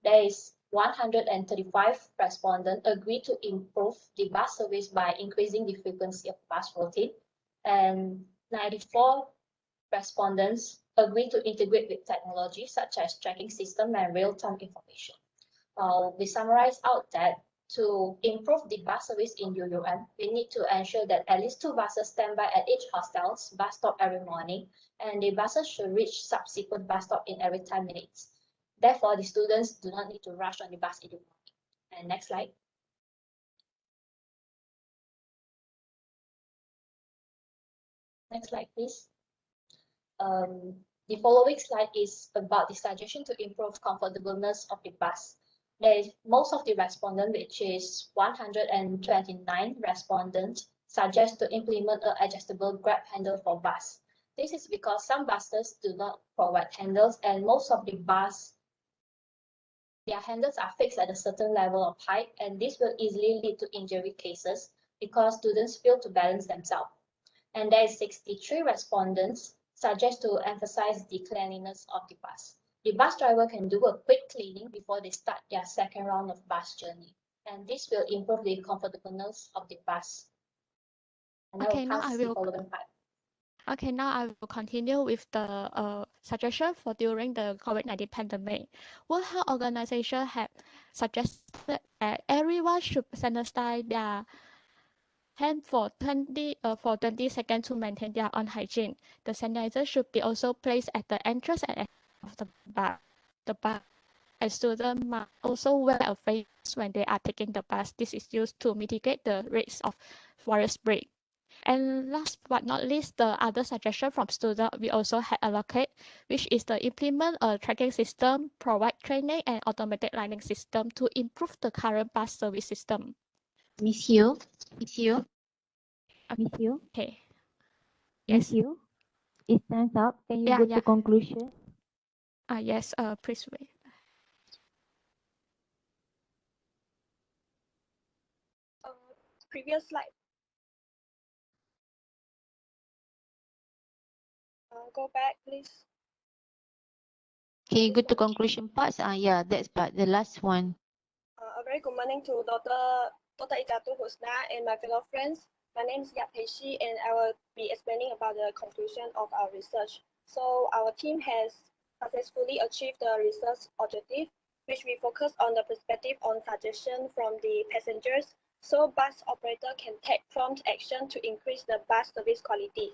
There is 135 respondents agreed to improve the bus service by increasing the frequency of bus routine, and 94 respondents agreed to integrate with technology such as tracking system and real-time information. We summarize out that to improve the bus service in UUM, we need to ensure that at least 2 buses stand by at each hostel's bus stop every morning, and the buses should reach subsequent bus stop in every 10 minutes. Therefore, the students do not need to rush on the bus in the morning. And next slide. Next slide, please. The following slide is about the suggestion to improve comfortableness of the bus. Most of the respondents, which is 129 respondents, suggest to implement an adjustable grab handle for bus. This is because some buses do not provide handles, and most of the bus, their handles are fixed at a certain level of height, and this will easily lead to injury cases because students fail to balance themselves. And there is 63 respondents suggest to emphasize the cleanliness of the bus. The bus driver can do a quick cleaning before they start their second round of bus journey, and this will improve the comfortableness of the bus. And Okay, now pass I the will. following part. Okay, now I will continue with the suggestion for during the COVID-19 pandemic. World Health Organization have suggested that everyone should sanitize their hand for 20 seconds to maintain their own hygiene. The sanitizer should be also placed at the entrance and exit of the bus. The bus and students must also wear a face when they are taking the bus. This is used to mitigate the risk of virus spread. And last but not least, the other suggestion from students we also had allocate, which is to implement a tracking system, provide training and automated lining system to improve the current bus service system. Miss Hugh, Miss Hugh, Miss Hugh, Okay. Miss Yes. Hugh, it's time's up. Can you Yeah, go yeah. to conclusion? Yes, please wait. Previous slide. Go back, please. Can you go to conclusion parts? Yeah, that's part, the last one. A very good morning to Dr. Ijatu Husna and my fellow friends. My name is Yap Peishi, and I will be explaining about the conclusion of our research. So our team has successfully achieved the research objective, which we focus on the perspective on suggestion from the passengers, so bus operator can take prompt action to increase the bus service quality.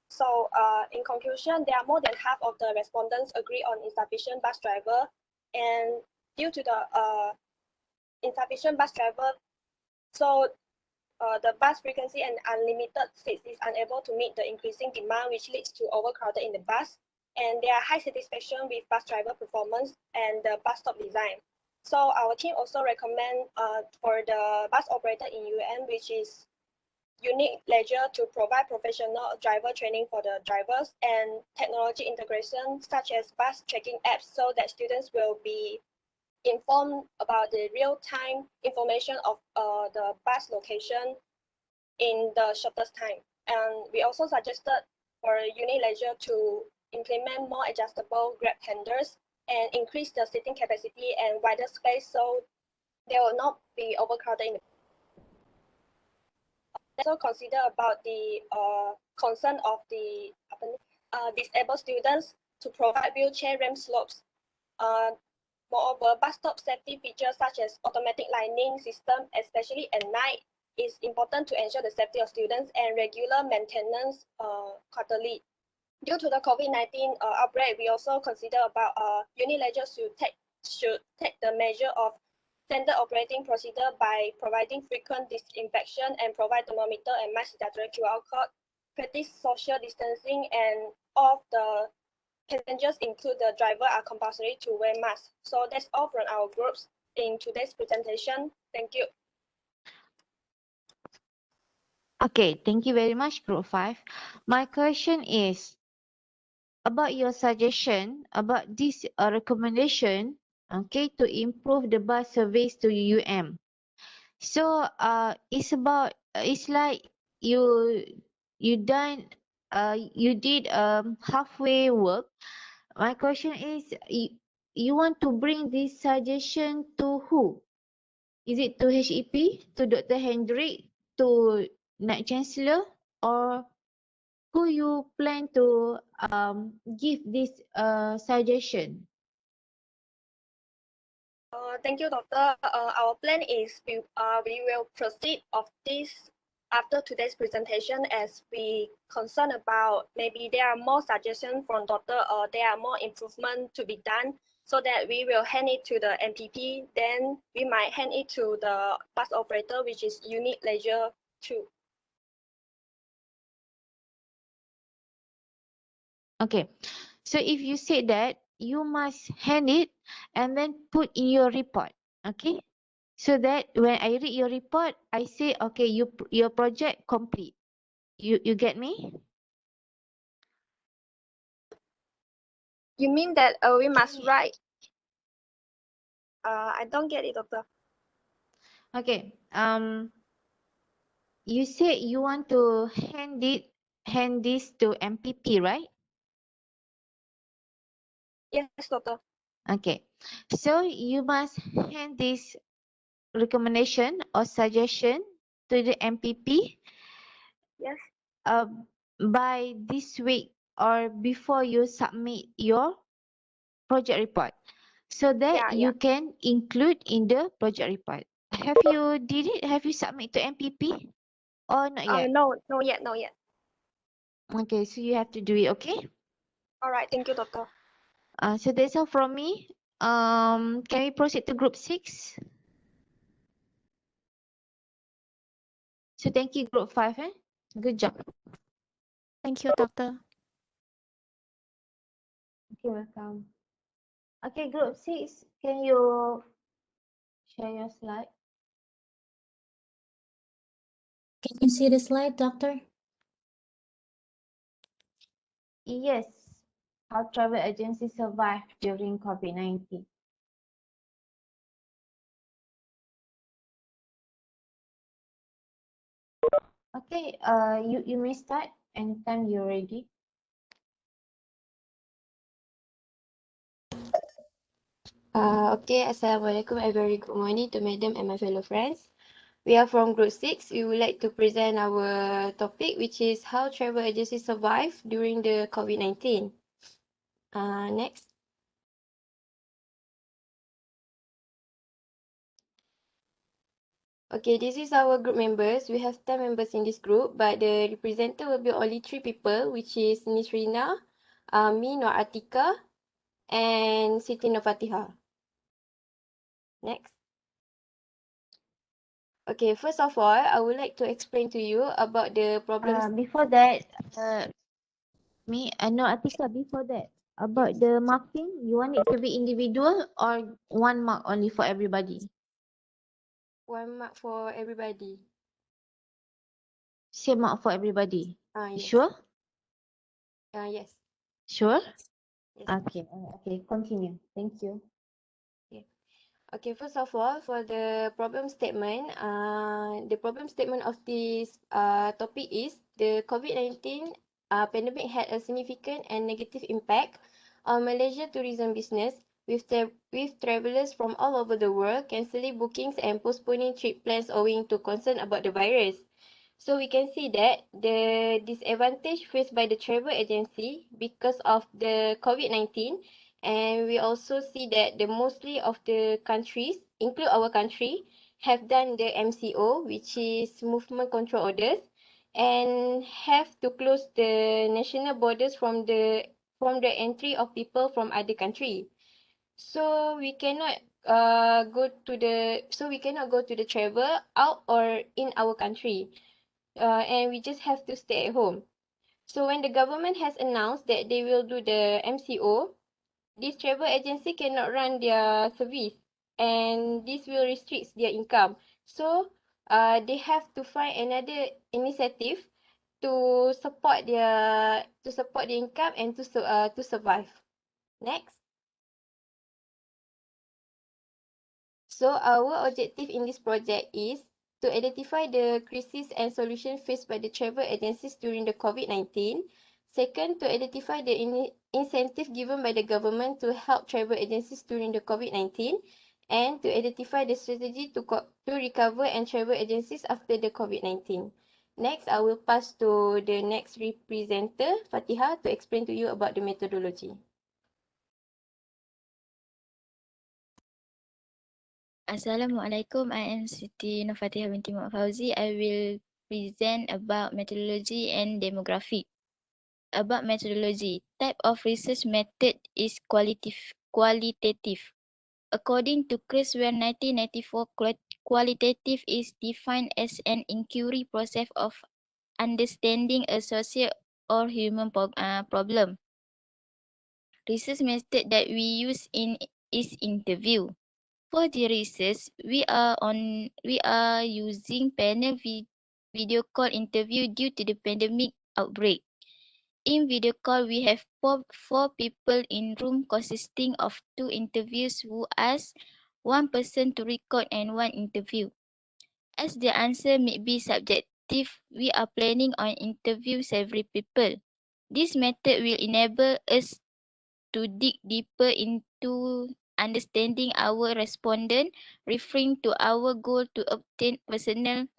So in conclusion, there are more than half of the respondents agree on insufficient bus driver, and due to the insufficient bus driver, so the bus frequency and unlimited seats is unable to meet the increasing demand, which leads to overcrowded in the bus. And there are high satisfaction with bus driver performance and the bus stop design. So our team also recommend for the bus operator in UM, which is unique leisure, to provide professional driver training for the drivers and technology integration such as bus tracking apps, so that students will be informed about the real-time information of the bus location in the shortest time. And we also suggested for Unileisure to implement more adjustable grab handles and increase the seating capacity and wider space, so they will not be overcrowded in the also consider about the concern of the disabled students to provide wheelchair ramp slopes. Moreover, bus stop safety features such as automatic lining system, especially at night, is important to ensure the safety of students, and regular maintenance quarterly. Due to the COVID-19 outbreak, we also consider about Unileisure should take the measure of standard operating procedure by providing frequent disinfection and provide thermometer and mask statutory QR code, practice social distancing, and all of the passengers, include the driver, are compulsory to wear masks. So that's all from our groups in today's presentation. Thank you. Okay, thank you very much, Group 5. My question is about your suggestion about this recommendation, okay, to improve the bus service to UM. So it's about it's like you done you did halfway work. My question is you want to bring this suggestion to who? Is it to HEP, to Dr. Hendrik, to Night Chancellor, or who you plan to give this suggestion? Thank you, Doctor. Our plan is we will proceed of this after today's presentation as we concern about maybe there are more suggestions from Doctor or there are more improvement to be done so that we will hand it to the MPP. Then we might hand it to the bus operator, which is Unit Leisure too. Okay, so if you say that, you must hand it and then put in your report. Okay, so that when I read your report, I say, okay, your project complete. You get me? You mean that we must write? I don't get it, Doctor. Okay. You said you want to hand this to MPP, right? Yes, Doctor. Okay. So you must hand this recommendation or suggestion to the MPP Yes. By this week or before you submit your project report so that you can include in the project report. Have you did it? Have you submit to MPP or not yet? No, not yet, not yet. Okay, so you have to do it, okay? All right, thank you, Doctor. So that's all from me. Can we proceed to group 6? So thank you, group 5. Good job. Thank you, Doctor. Okay, welcome. Okay, group 6, can you share your slide? Can you see the slide, Doctor? Yes. How travel agencies survive during COVID-19. Okay, you may start anytime you're ready. Okay, Assalamualaikum and very good morning to Madam and my fellow friends. We are from Group 6. We would like to present our topic, which is how travel agencies survive during the COVID-19. Next. Okay, this is our group members. We have 10 members in this group, but the representative will be only 3 people, which is Miss Rina, me, Nur Atika, and Siti Nurfatiha. Next. Okay, first of all, I would like to explain to you about the problems. Before that, no, Atika, before that, about the marking, you want it to be individual or 1 mark only for everybody? 1 mark for everybody. Same mark for everybody? Yes. Sure? Yes. Sure? Yes. Okay, okay, continue. Thank you. Okay, first of all, for the problem statement, of this topic is the COVID-19 pandemic had a significant and negative impact on Malaysia tourism business, with travelers from all over the world cancelling bookings and postponing trip plans owing to concern about the virus. So we can see that the disadvantage faced by the travel agency because of the COVID-19, and we also see that the mostly of the countries, include our country, have done the MCO, which is movement control orders, and have to close the national borders from the entry of people from other country. So we cannot go to the travel out or in our country. And we just have to stay at home. So when the government has announced that they will do the MCO, this travel agency cannot run their service, and this will restrict their income. So they have to find another initiative to support the income and to survive. Next. So our objective in this project is to identify the crisis and solution faced by the travel agencies during the COVID-19. Second, to identify the incentive given by the government to help travel agencies during the COVID-19, and to identify the strategy to recover and travel agencies after the COVID-19. Next, I will pass to the next presenter, Fatiha, to explain to you about the methodology. Assalamualaikum. I am Siti Nurfatihah binti Muhammad Fauzi. I will present about methodology and demographic. About methodology, type of research method is qualitative. According to Criswell 1994, qualitative is defined as an inquiry process of understanding a social or human problem. Research method that we use is interview. For the research, we are using panel video call interview due to the pandemic outbreak. In video call, we have four people in room consisting of 2 interviews who ask 1 person to record and 1 interview. As the answer may be subjective, we are planning on interview several people. This method will enable us to dig deeper into understanding our respondent, referring to our goal to obtain personal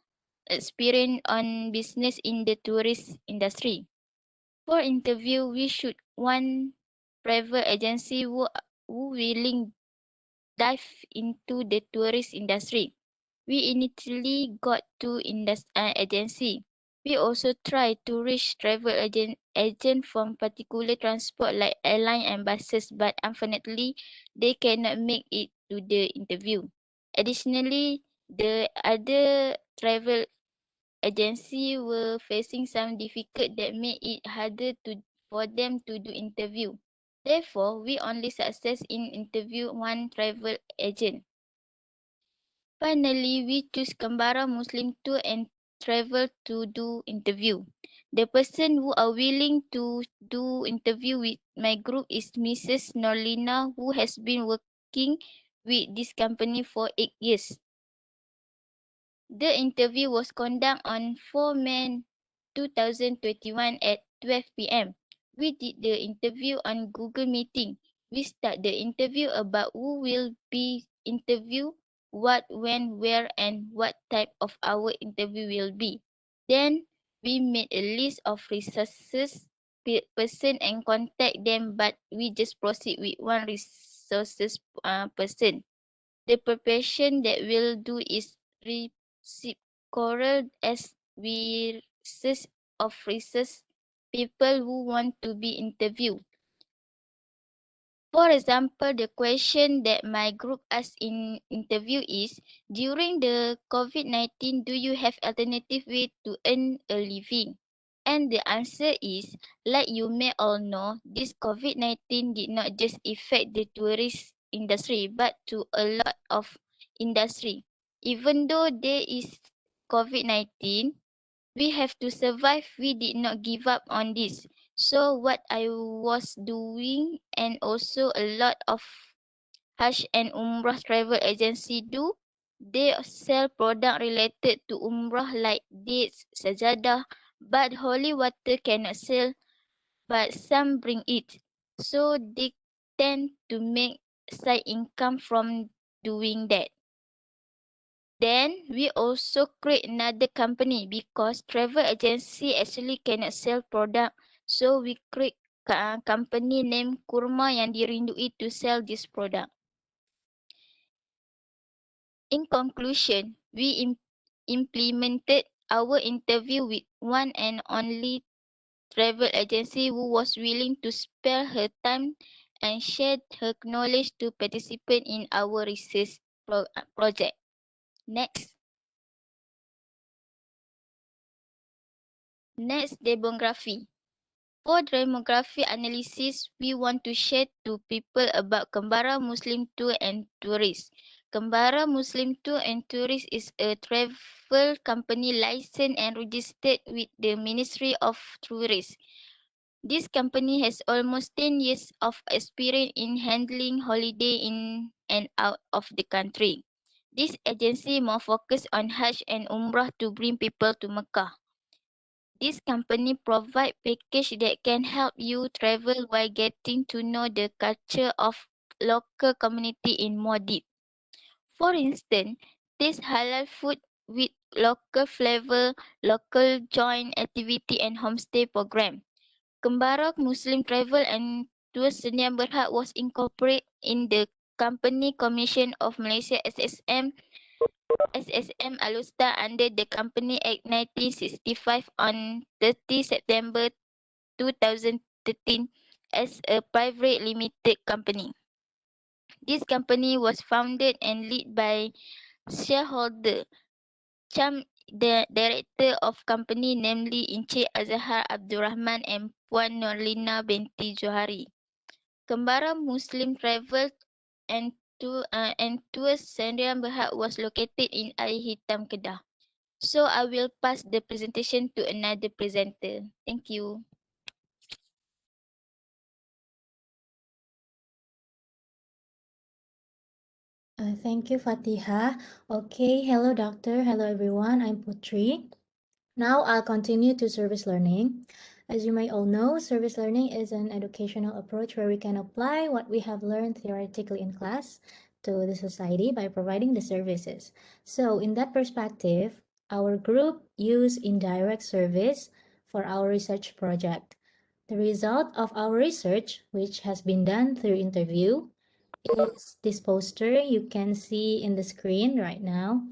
experience on business in the tourist industry. For interview, we should one travel agency who willing dive into the tourist industry. We initially got 2 agency. We also try to reach travel agent from particular transport like airline and buses, but unfortunately, they cannot make it to the interview. Additionally, the other travel agency were facing some difficult that made it harder for them to do interview. Therefore, we only success in interview 1 travel agent. Finally, we choose Kembara Muslim Tour and Travel to do interview. The person who are willing to do interview with my group is Mrs. Norlina, who has been working with this company for 8 years. The interview was conducted on 4 May 2021 at 12 p.m. We did the interview on Google Meeting. We start the interview about who will be interviewed, what, when, where, and what type of our interview will be. Then we made a list of resources person and contact them, but we just proceed with 1 resources person. The preparation that we'll do is reciprocal as we search of research people who want to be interviewed. For example, the question that my group asked in interview is, during the COVID-19, do you have alternative way to earn a living? And the answer is, like you may all know, this COVID-19 did not just affect the tourist industry, but to a lot of industry. Even though there is COVID-19, we have to survive. We did not give up on this. So what I was doing, and also a lot of Hajj and Umrah travel agency do, they sell product related to Umrah like dates, sajadah, but holy water cannot sell, but some bring it. So they tend to make side income from doing that. Then we also create another company because travel agency actually cannot sell product. So we create a company named Kurma yang dirindui to sell this product. In conclusion, we implemented our interview with one and only travel agency who was willing to spare her time and share her knowledge to participate in our research project. Next. Next, demography. For demography analysis, we want to share to people about Kembara Muslim Tour and Tourist. Kembara Muslim Tour and Tourist is a travel company licensed and registered with the Ministry of Tourism. This company has almost 10 years of experience in handling holiday in and out of the country. This agency more focused on Hajj and Umrah to bring people to Mecca. This company provide package that can help you travel while getting to know the culture of local community in more depth. For instance, taste halal food with local flavor, local joint activity and homestay program. Kembara Muslim Travel and Tours Sedia Berhad was incorporated in the Company Commission of Malaysia SSM Alustar under the Company Act 1965 on 30 September 2013 as a private limited company. This company was founded and led by shareholder Cham, the director of company, namely Encik Azhar Abdul Rahman and Puan Norlina binti Johari. Kembara Muslim Travel and Tours Sedia Berhad was located in Air Hitam, Kedah. So I will pass the presentation to another presenter. Thank you. Thank you, Fatiha. Okay, hello, doctor. Hello, everyone. I'm Putri. Now I'll continue to service learning. As you may all know, service learning is an educational approach where we can apply what we have learned theoretically in class to the society by providing the services. So in that perspective, our group used indirect service for our research project. The result of our research, which has been done through interview, is this poster you can see in the screen right now.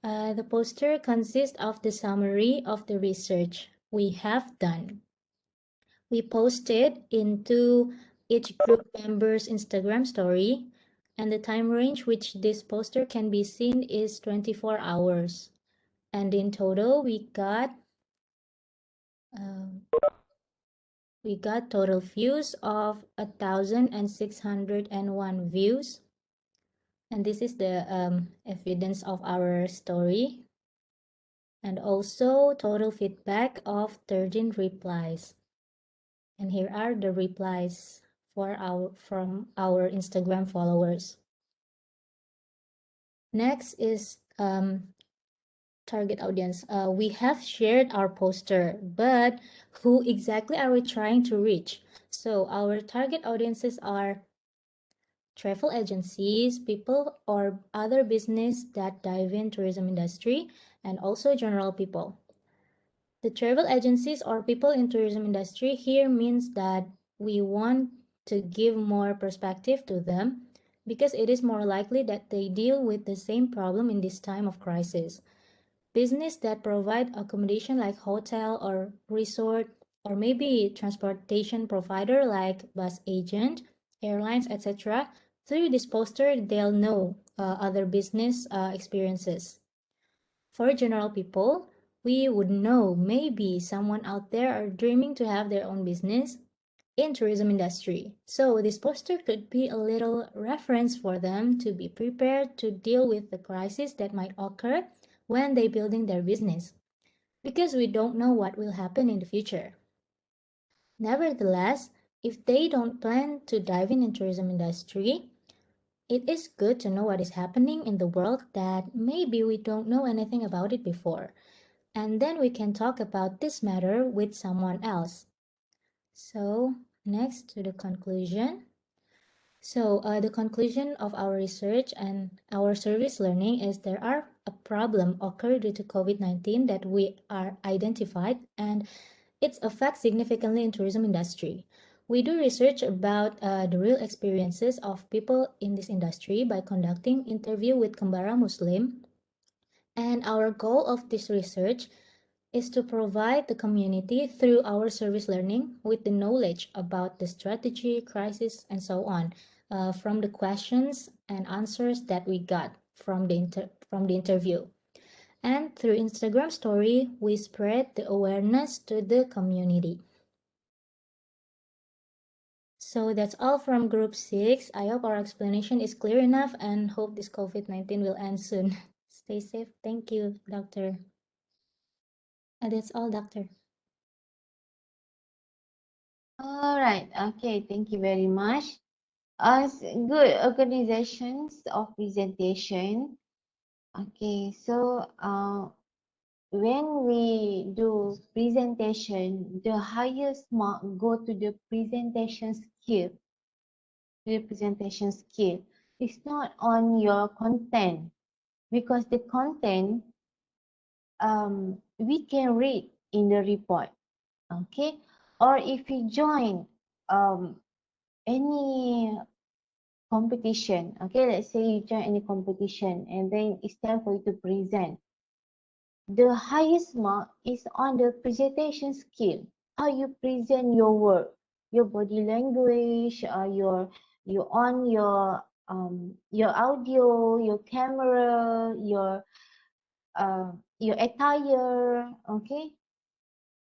The poster consists of the summary of the research we have done. We posted into each group member's Instagram story, and the time range which this poster can be seen is 24 hours. And in total, we got total views of 1,601 views. And this is the evidence of our story. And also total feedback of 13 replies. And here are the replies from our Instagram followers. Next is target audience. We have shared our poster, but who exactly are we trying to reach? So our target audiences are travel agencies, people or other business that dive in tourism industry, and also general people. The travel agencies or people in tourism industry here means that we want to give more perspective to them because it is more likely that they deal with the same problem in this time of crisis. Business that provide accommodation like hotel or resort or maybe transportation provider like bus agent, airlines, etc. Through this poster, they'll know other business experiences. For general people, we would know maybe someone out there are dreaming to have their own business in tourism industry. So this poster could be a little reference for them to be prepared to deal with the crisis that might occur when they building their business. Because we don't know what will happen in the future. Nevertheless, if they don't plan to dive in tourism industry, it is good to know what is happening in the world that maybe we don't know anything about it before. And then we can talk about this matter with someone else. So next to the conclusion. So the conclusion of our research and our service learning is there are a problem occurred due to COVID-19 that we are identified and its effect significantly in tourism industry. We do research about the real experiences of people in this industry by conducting interview with Kembara Muslim. And our goal of this research is to provide the community through our service learning with the knowledge about the strategy, crisis, and so on from the questions and answers that we got from the interview. And through Instagram story, we spread the awareness to the community. So that's all from group 6. I hope our explanation is clear enough and hope this COVID-19 will end soon. Stay safe. Thank you, doctor. That's all, doctor. All right. Okay. Thank you very much. Good organizations of presentation. Okay. So when we do presentation, the highest mark go to the presentation skill. The presentation skill. It's not on your content, because the content we can read in the report. Okay, or if you join any competition, okay, let's say you join any competition and then it's time for you to present. The highest mark is on the presentation skill, how you present your work, your body language, your on your audio, your camera, your attire. Okay,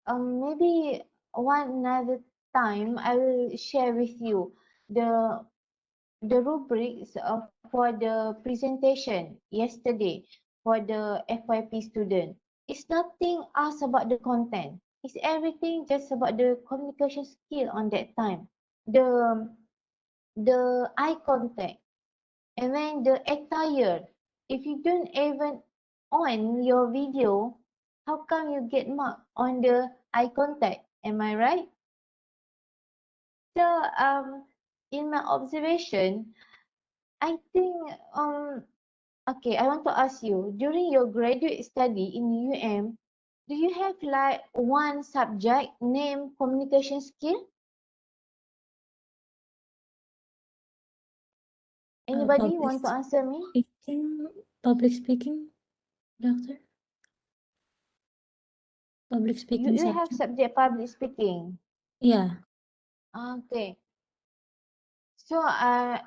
maybe one another time I will share with you the rubrics for the presentation yesterday for the FYP student. It's nothing asked about the content. It's everything just about the communication skill on that time. The eye contact, and then the attire. If you don't even on your video, how come you get marked on the eye contact? Am I right? So in my observation, I think okay, I want to ask you, during your graduate study in UM, do you have like one subject named communication skill? Anybody Public want to answer me? public speaking, doctor? Public speaking You have subject? subject public speaking. Yeah. Okay. So I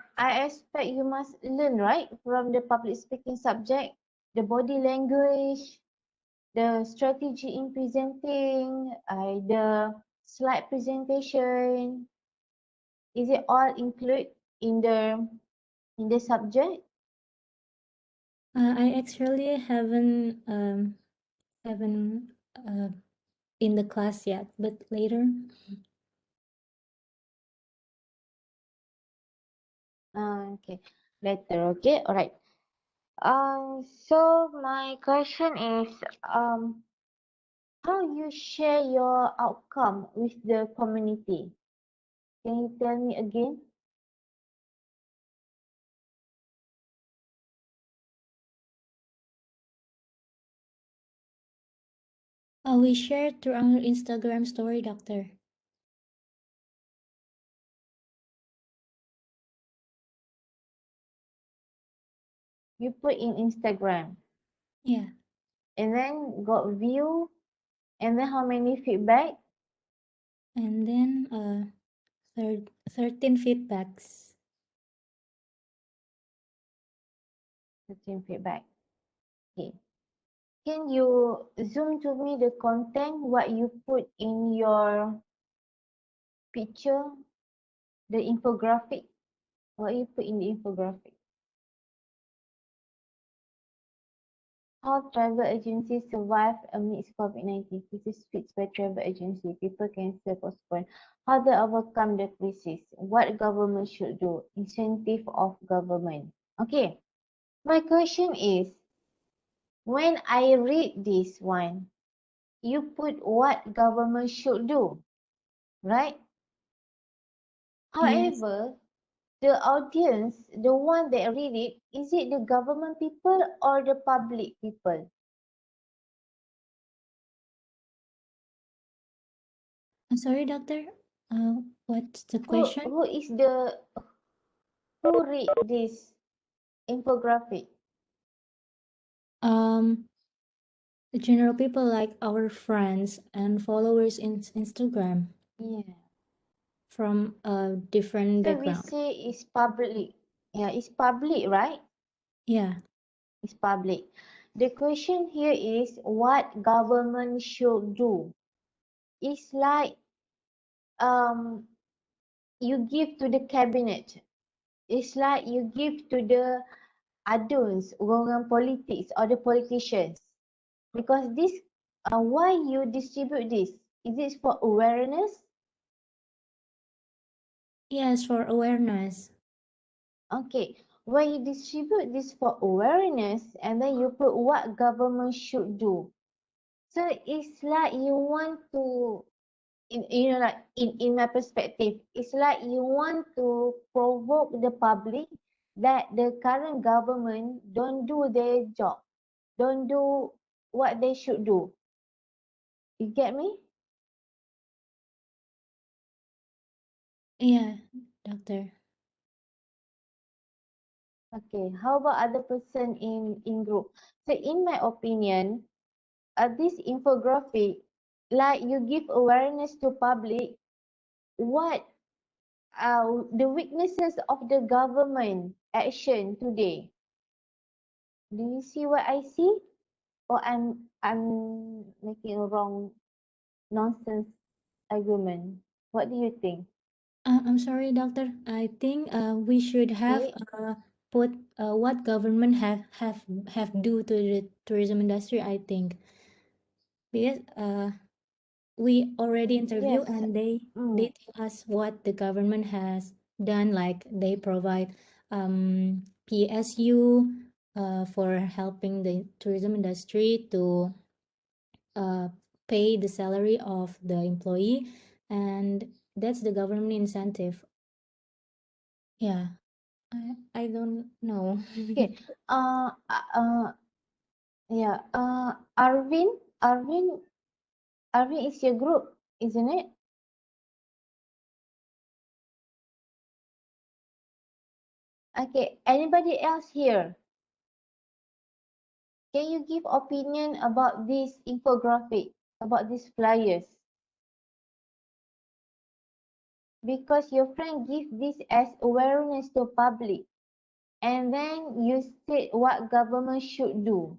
expect you must learn, right, from the public speaking subject, the body language, the strategy in presenting, the slide presentation. Is it all included in the subject? I actually haven't in the class yet, but later. Okay, later. Okay, all right. So my question is, how you share your outcome with the community? Can you tell me again? We shared through our Instagram story, doctor. You put in Instagram. Yeah. And then got view, and then how many feedback? And then 13 feedbacks. 13 feedback. Okay. Can you zoom to me the content, what you put in your picture, the infographic? What you put in the infographic? How travel agencies survive amidst COVID-19? This is fixed by travel agency. People cancel, postpone. How they overcome the crisis? What government should do? Incentive of government. Okay. My question is, when I read this one, you put what government should do, right? Yes. However, the audience, the one that read it, is it the government people or the public people? I'm sorry, doctor. What's the Who question? who read this infographic? The general people like our friends and followers in Instagram Yeah. from a different So we background. say it's public. Yeah, it's public, right? Yeah. It's public. The question here is what government should do. It's like you give to the cabinet. It's like you give to the aduns, orang politics or the politicians. Because this, why you distribute this? Is it for awareness? Yes, for awareness. Okay, when you distribute this for awareness and then you put what government should do. So it's like you want to, you know, like in my perspective, it's like you want to provoke the public that the current government don't do their job, don't do what they should do. You get me? Yeah, doctor. Okay, how about other person in group? So in my opinion, this infographic, like you give awareness to public what the weaknesses of the government action today. Do you see what I see? Or I'm making a wrong nonsense argument. What do you think? I'm sorry, doctor. I think we should have Okay. put what government have do to the tourism industry. I think because we already interview Yes. and they tell us what the government has done, like they provide PSU for helping the tourism industry to uh, pay the salary of the employee, and that's the government incentive. Yeah, I don't know. Okay. Yeah. Arvin is your group, isn't it? Okay. Anybody else here? Can you give opinion about this infographic, about these flyers? Because your friend give this as awareness to public, and then you state what government should do.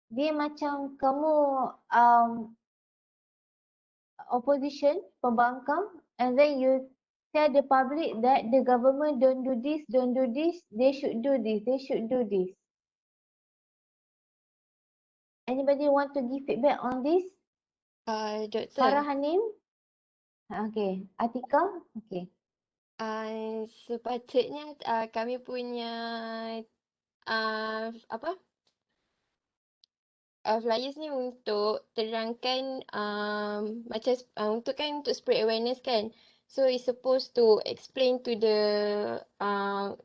Dia macam kamu opposition, pembangkang, and then you tell the public that the government don't do this, they should do this, they should do this. Anybody want to give feedback on this? Doktor. Farah Hanim? Okay. Atika? Okay. Sepatutnya kami punya apa flyers ni untuk terangkan macam untuk kan untuk spread awareness kan. So it's supposed to explain to the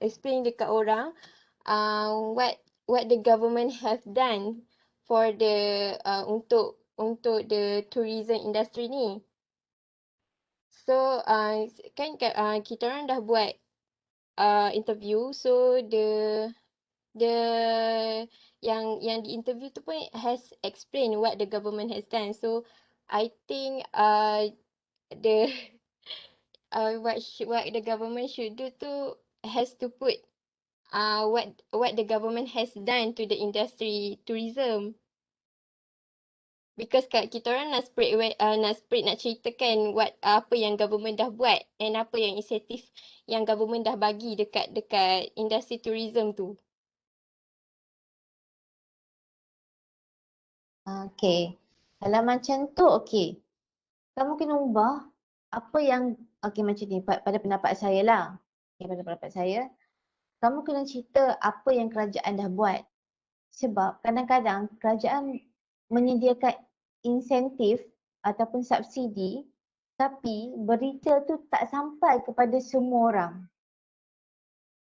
explain dekat orang what the government have done for the untuk the tourism industry ni. So kan kita orang dah buat interview, so the yang di interview tu pun has explained what the government has done. So I think the what the government should do tu has to put what the government has done to the industry tourism. Because kita orang nak spread nak ceritakan apa yang government dah buat and apa yang insentif yang government dah bagi dekat industri tourism tu. Okay. Kalau macam tu, okay. Kamu kena ubah apa yang, okay macam ni, pada pendapat saya lah. Okay, pada pendapat saya, kamu kena cerita apa yang kerajaan dah buat. Sebab kadang-kadang kerajaan menyediakan insentif ataupun subsidi, tapi berita tu tak sampai kepada semua orang.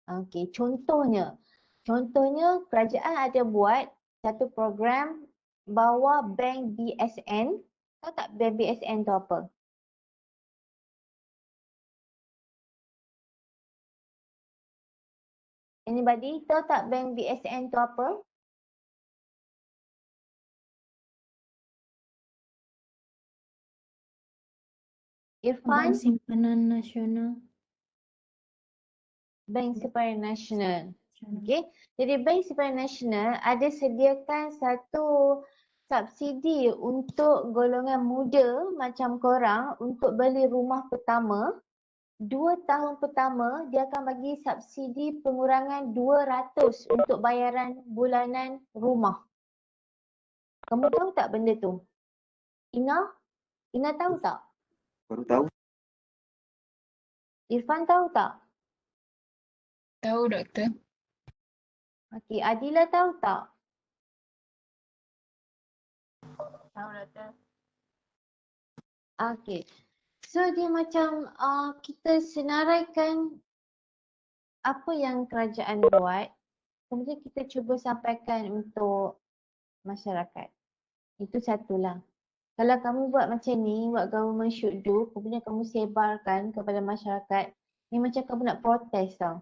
Okay, contohnya kerajaan ada buat satu program bawah bank BSN. Tahu tak bank BSN tu apa? Anybody tahu tak bank BSN tu apa? Irfan? Bank Simpanan Nasional. Bank Simpanan Nasional. Okay. Jadi Bank Simpanan Nasional ada sediakan satu subsidi untuk golongan muda macam korang untuk beli rumah pertama. 2 tahun pertama dia akan bagi subsidi pengurangan 200 untuk bayaran bulanan rumah. Kamu tahu tak benda tu? Ina tahu tak? Baru tahu. Irfan tahu tak? Tahu, doktor. Okey, Adila tahu tak? Okay. So dia macam kita senaraikan apa yang kerajaan buat, kemudian kita cuba sampaikan untuk masyarakat. Itu satulah. Kalau kamu buat macam ni, what government should do, kemudian kamu sebarkan kepada masyarakat, ni macam kamu nak protes tau.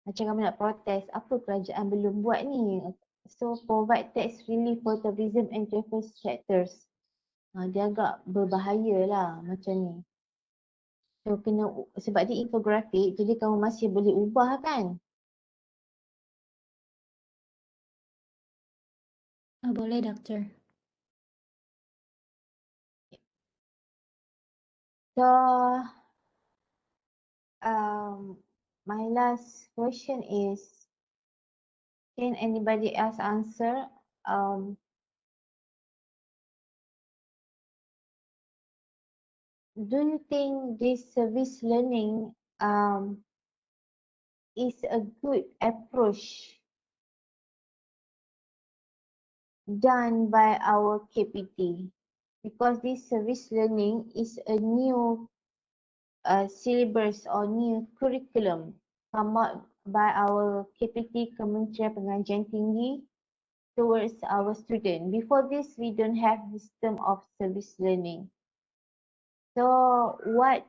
Macam kamu nak protes, apa kerajaan belum buat ni? So provide tax relief for tourism and travel sectors. Dia agak berbahaya lah macam ni. So kena, sebab dia infografik, jadi kamu masih boleh ubah kan? Boleh, Doktor. So, my last question is, can anybody else answer? Do you think this service learning is a good approach done by our KPT? Because this service learning is a new syllabus or new curriculum come out by our KPT, Kementerian Pengajian Tinggi, towards our student. Before this, we don't have system of service learning. So what,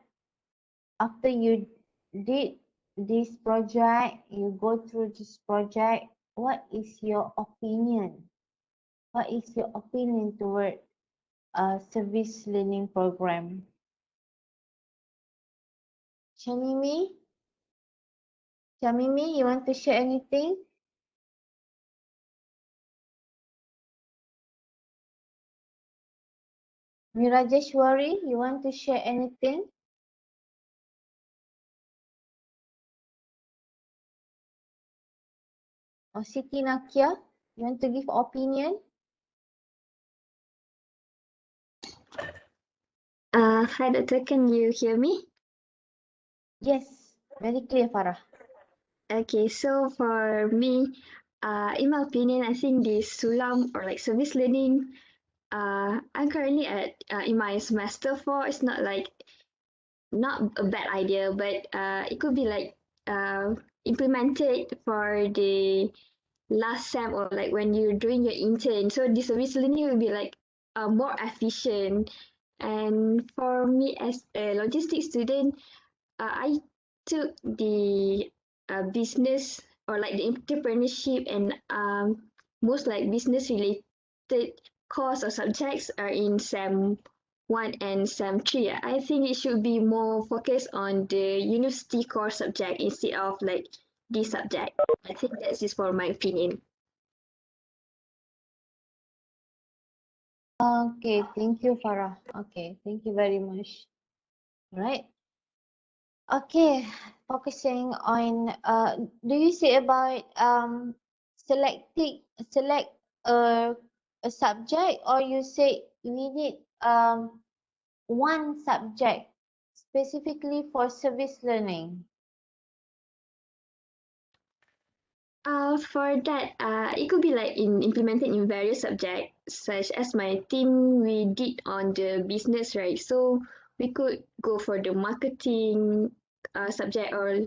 after you did this project, you go through this project, what is your opinion? What is your opinion toward a service learning program? Shamimi? Shamimi, you want to share anything? Mirajeshwari, you want to share anything? Or Siti Nakia, you want to give opinion? Hi, Doctor. Can you hear me? Yes, very clear, Farah. Okay, so for me, in my opinion, I think the Sulam or like service learning, I'm currently at in my semester 4. It's not like not a bad idea, but it could be like implemented for the last sem or like when you're doing your intern. So the service learning will be like more efficient. And for me as a logistics student, I took the business or like the entrepreneurship and most like business related course or subjects are in SEM 1 and SEM 3. I think it should be more focused on the university course subject instead of like this subject. I think that's just for my opinion. Okay, thank you, Farah. Okay, thank you very much. Right. Okay, focusing on do you say about select a subject, or you say we need one subject specifically for service learning? For that, it could be like implemented in various subjects, such as my team we did on the business, right? So we could go for the marketing subject, or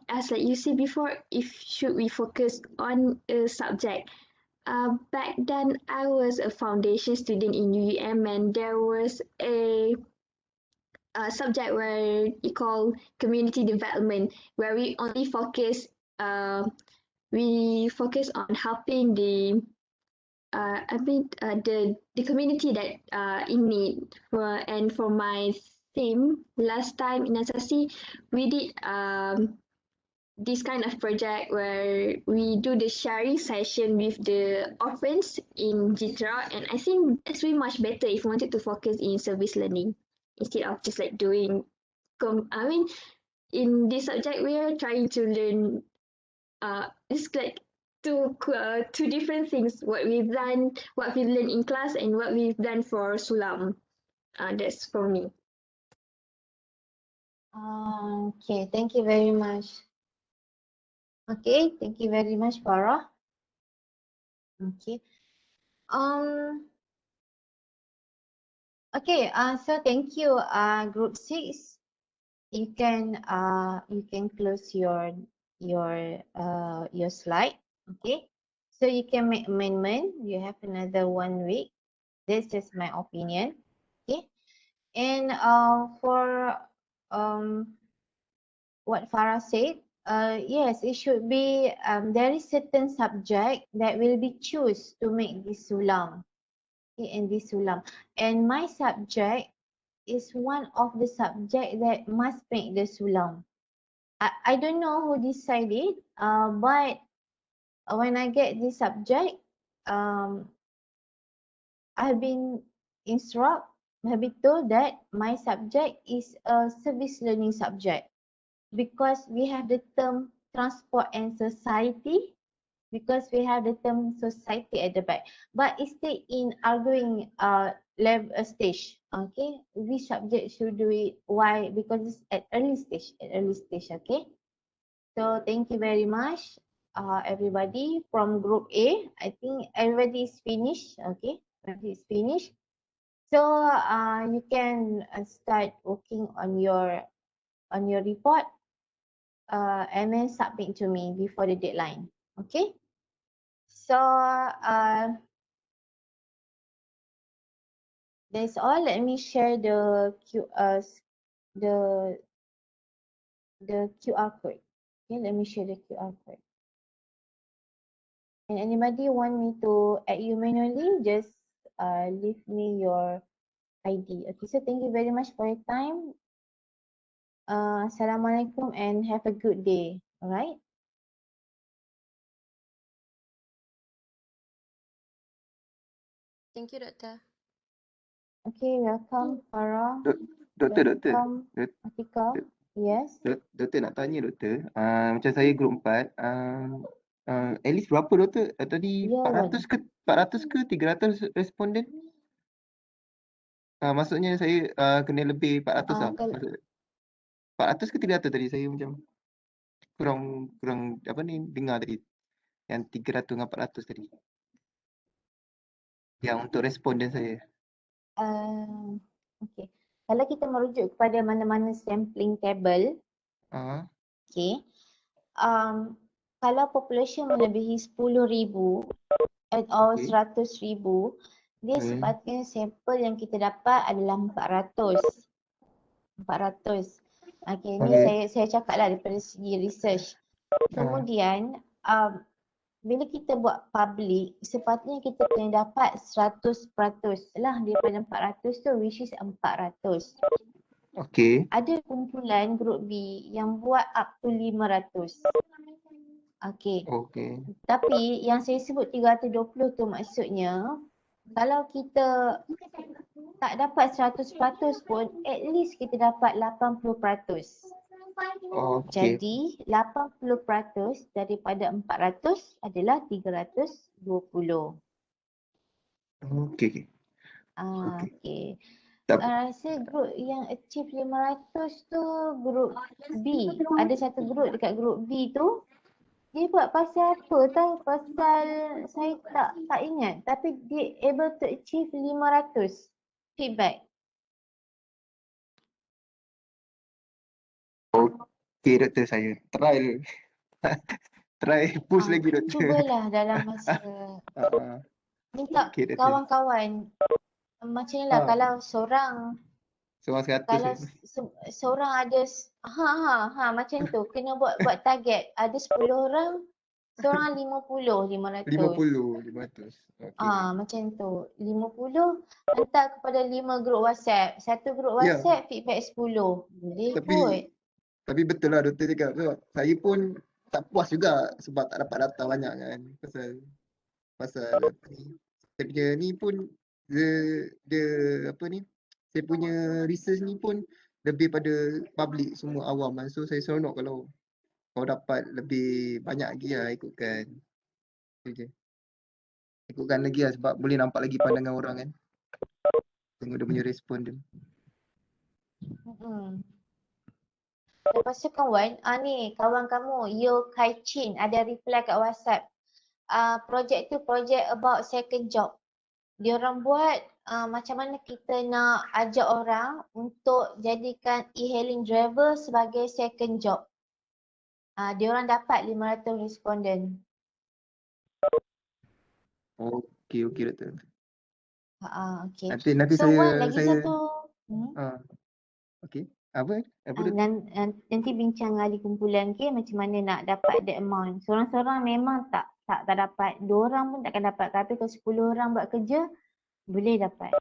as like you said before, if should we focus on a subject. Back then I was a foundation student in UUM, and there was a subject where we call community development, where we only focus on helping the the community that in need. And for my theme last time in SSC, we did this kind of project where we do the sharing session with the orphans in Jitra, and I think that's way much better if you wanted to focus in service learning instead of just like doing. In this subject we are trying to learn it's like two different things, what we've learned in class and what we've done for Sulam. That's for me. Okay, thank you very much. Okay, thank you very much, Farah. Okay. Okay, so thank you, group 6. You can close your slide. Okay, so you can make amendment. You have another 1 week. That's just my opinion. Okay, and for what Farah said, yes, it should be there is certain subject that will be choose to make this sulam. Okay, and this sulam, and my subject is one of the subject that must make the sulam. I don't know who decided, but when I get this subject, I've been have been told that my subject is a service learning subject because we have the term transport and society, because we have the term society at the back, but it's still in arguing level stage. Okay, which subject should do it? Why? Because it's at early stage. Okay. So thank you very much, everybody from group A. I think everybody is finished. Okay, everybody is finished. So you can start working on your report and then submit to me before the deadline. Okay. So that's all. Let me share the the QR code. Okay, let me share the QR code. And anybody want me to add you manually, just leave me your ID. Okay, so thank you very much for your time. Assalamualaikum and have a good day. Alright. Thank you, Doctor. Okay, welcome Farah. Doktor, Welcome Atika. Yes. Doktor nak tanya doktor, macam saya grup 4, at least berapa doktor? Tadi Year 400 ke 300 responden? Maksudnya saya kena lebih 400 lah. Maksud 400 ke 300 tadi, saya macam kurang apa ni dengar tadi. Yang 300 dengan 400 tadi. Yang untuk responden saya. Okay. Kalau kita merujuk kepada mana-mana sampling table, okay. Kalau population melebihi 10,000 atau 100,000, dia sepatutnya sampel yang kita dapat adalah 400. Okay, ni saya cakap lah daripada segi research. Kemudian bila kita buat public, sepatutnya kita kena dapat 100% lah daripada 400 tu, which is 400. Okay. Ada kumpulan group B yang buat up to 500. Okay. Tapi yang saya sebut 320 tu maksudnya, kalau kita tak dapat 100% pun, at least kita dapat 80%. Jadi 80% daripada 400 adalah 320. Okay. Okay. Rasa grup yang achieve 500 tu grup B. Ada satu grup dekat grup B tu, dia buat pasal apa tahu, pasal saya tak ingat, tapi dia able to achieve 500 feedback. Okay doktor, saya try push lagi doktor. Cubalah dalam masa minta kawan-kawan macam ni lah. Kalau seorang 100 kalau seorang ada macam tu, kena buat target. Ada 10 orang, seorang 50, 500. 500. Okay. Macam tu. 50 hantar kepada 5 grup WhatsApp. Satu grup WhatsApp feedback 10. Boleh kot. Tapi betul lah doktor cakap. So, saya pun tak puas juga sebab tak dapat data banyak kan. Pasal kerja ni pun dia apa ni, saya punya research ni pun lebih pada public, semua awam kan. So saya seronok kalau kau dapat lebih banyak lagi lah ikutkan. Ikutkan lagi lah sebab boleh nampak lagi pandangan orang kan. Tengok dia punya respon dia. Lepas tu kawan, ni kawan kamu, Yo Kai Chin ada reply kat WhatsApp. Projek tu projek about second job. diorang buat macam mana kita nak ajak orang untuk jadikan e-hailing driver sebagai second job. Diorang dapat 500 responden. Okey, doktor. Okay. Nanti So saya Wan, lagi saya satu. okey. Apa doktor? Nanti bincang ahli kumpulan macam mana nak dapat the amount. Seorang-seorang memang tak dapat. 2 orang pun takkan dapat. Tapi kalau 10 orang buat kerja, boleh dapat.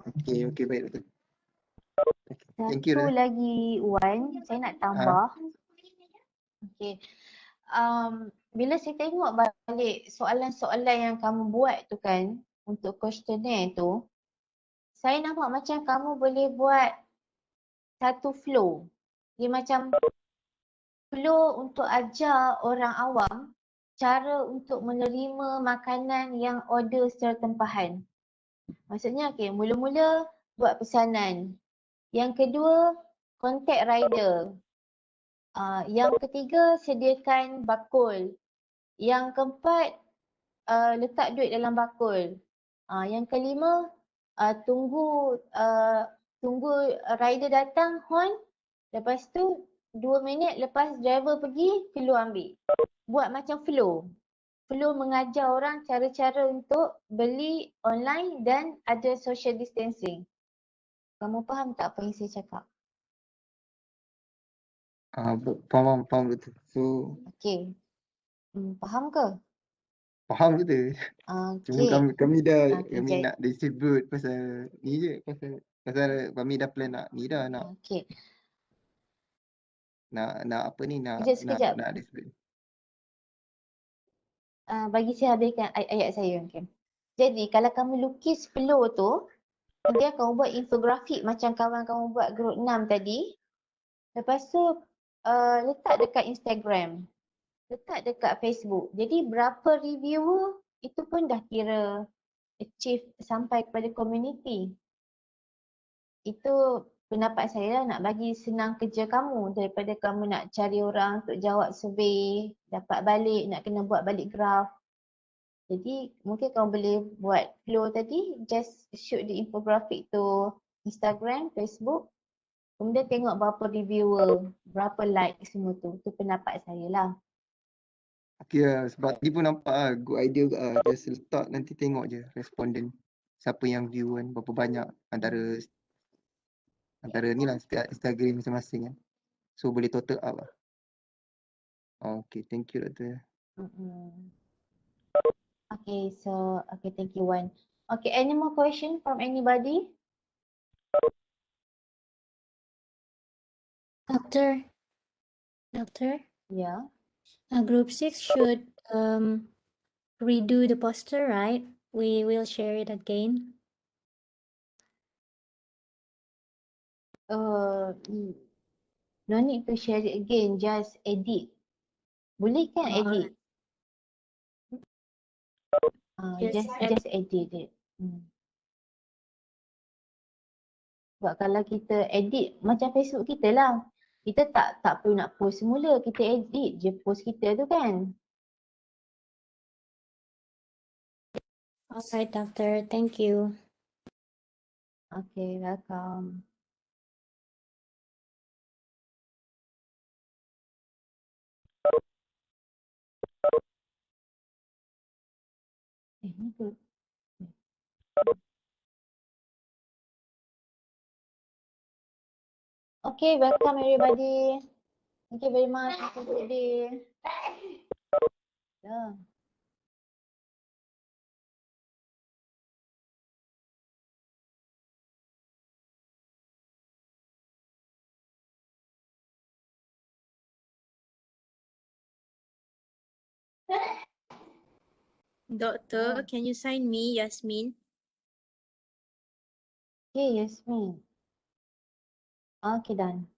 Okey, baik doktor. Thank you Satu dah. lagi Wan, saya nak tambah. Okay. Bila saya tengok balik soalan-soalan yang kamu buat tu kan, untuk questionnaire tu, saya nampak macam kamu boleh buat satu flow. Dia macam flow untuk ajar orang awam cara untuk menerima makanan yang order secara tempahan. Maksudnya mula-mula buat pesanan. Yang kedua, contact rider. Yang ketiga, sediakan bakul. Yang keempat, letak duit dalam bakul. Yang kelima, tunggu rider datang, horn. Lepas tu 2 minit lepas driver pergi, keluar ambil. Buat macam flow. Flow mengajar orang cara-cara untuk beli online dan ada social distancing. Kamu faham tak apa yang saya cakap? Faham doktor. So Okay. Faham ke? faham doktor. Cuma Okay. kami dah Okay, kami nak distribute pasal ni je, pasal kami dah plan nak ni dah nak Okay. nak apa ni nak Sekejap. distribute. Bagi saya habiskan ayat saya. Okay. Jadi kalau kamu lukis flow tu, nanti kamu buat infografik macam kawan kamu buat group 6 tadi. Lepas tu letak dekat Instagram. Letak dekat Facebook. Jadi berapa reviewer itu pun dah kira achieve sampai kepada community. Itu pendapat saya lah, nak bagi senang kerja kamu daripada kamu nak cari orang untuk jawab survey, dapat balik, nak kena buat balik graph. Jadi mungkin kamu boleh buat flow tadi, just shoot the infographic to Instagram, Facebook. Kemudian tengok berapa reviewer, berapa like semua tu. Itu pendapat saya lah. Okay lah, sebab tadi pun nampak lah, good idea juga lah. Just letak nanti tengok je respondent. Siapa yang view kan, berapa banyak antara ni lah Instagram masing-masing kan. So boleh total up lah. Okay, thank you doktor. Okay, thank you Wan. Okay, any more question from anybody? Doctor? Yeah. Group 6 should redo the poster, right? We will share it again. No need to share it again, just edit. Boleh kan edit? Just edit it. Sebab kalau kita edit macam Facebook kita lah. Kita tak perlu nak post semula, kita edit je post kita tu kan. Alright, doctor. Thank you. Okay, welcome. Ni tu. Okay, welcome everybody. Thank you very much. Have a good day. Yeah. Doctor, can you sign me, Yasmin? Okay, Yasmin. Okay, done.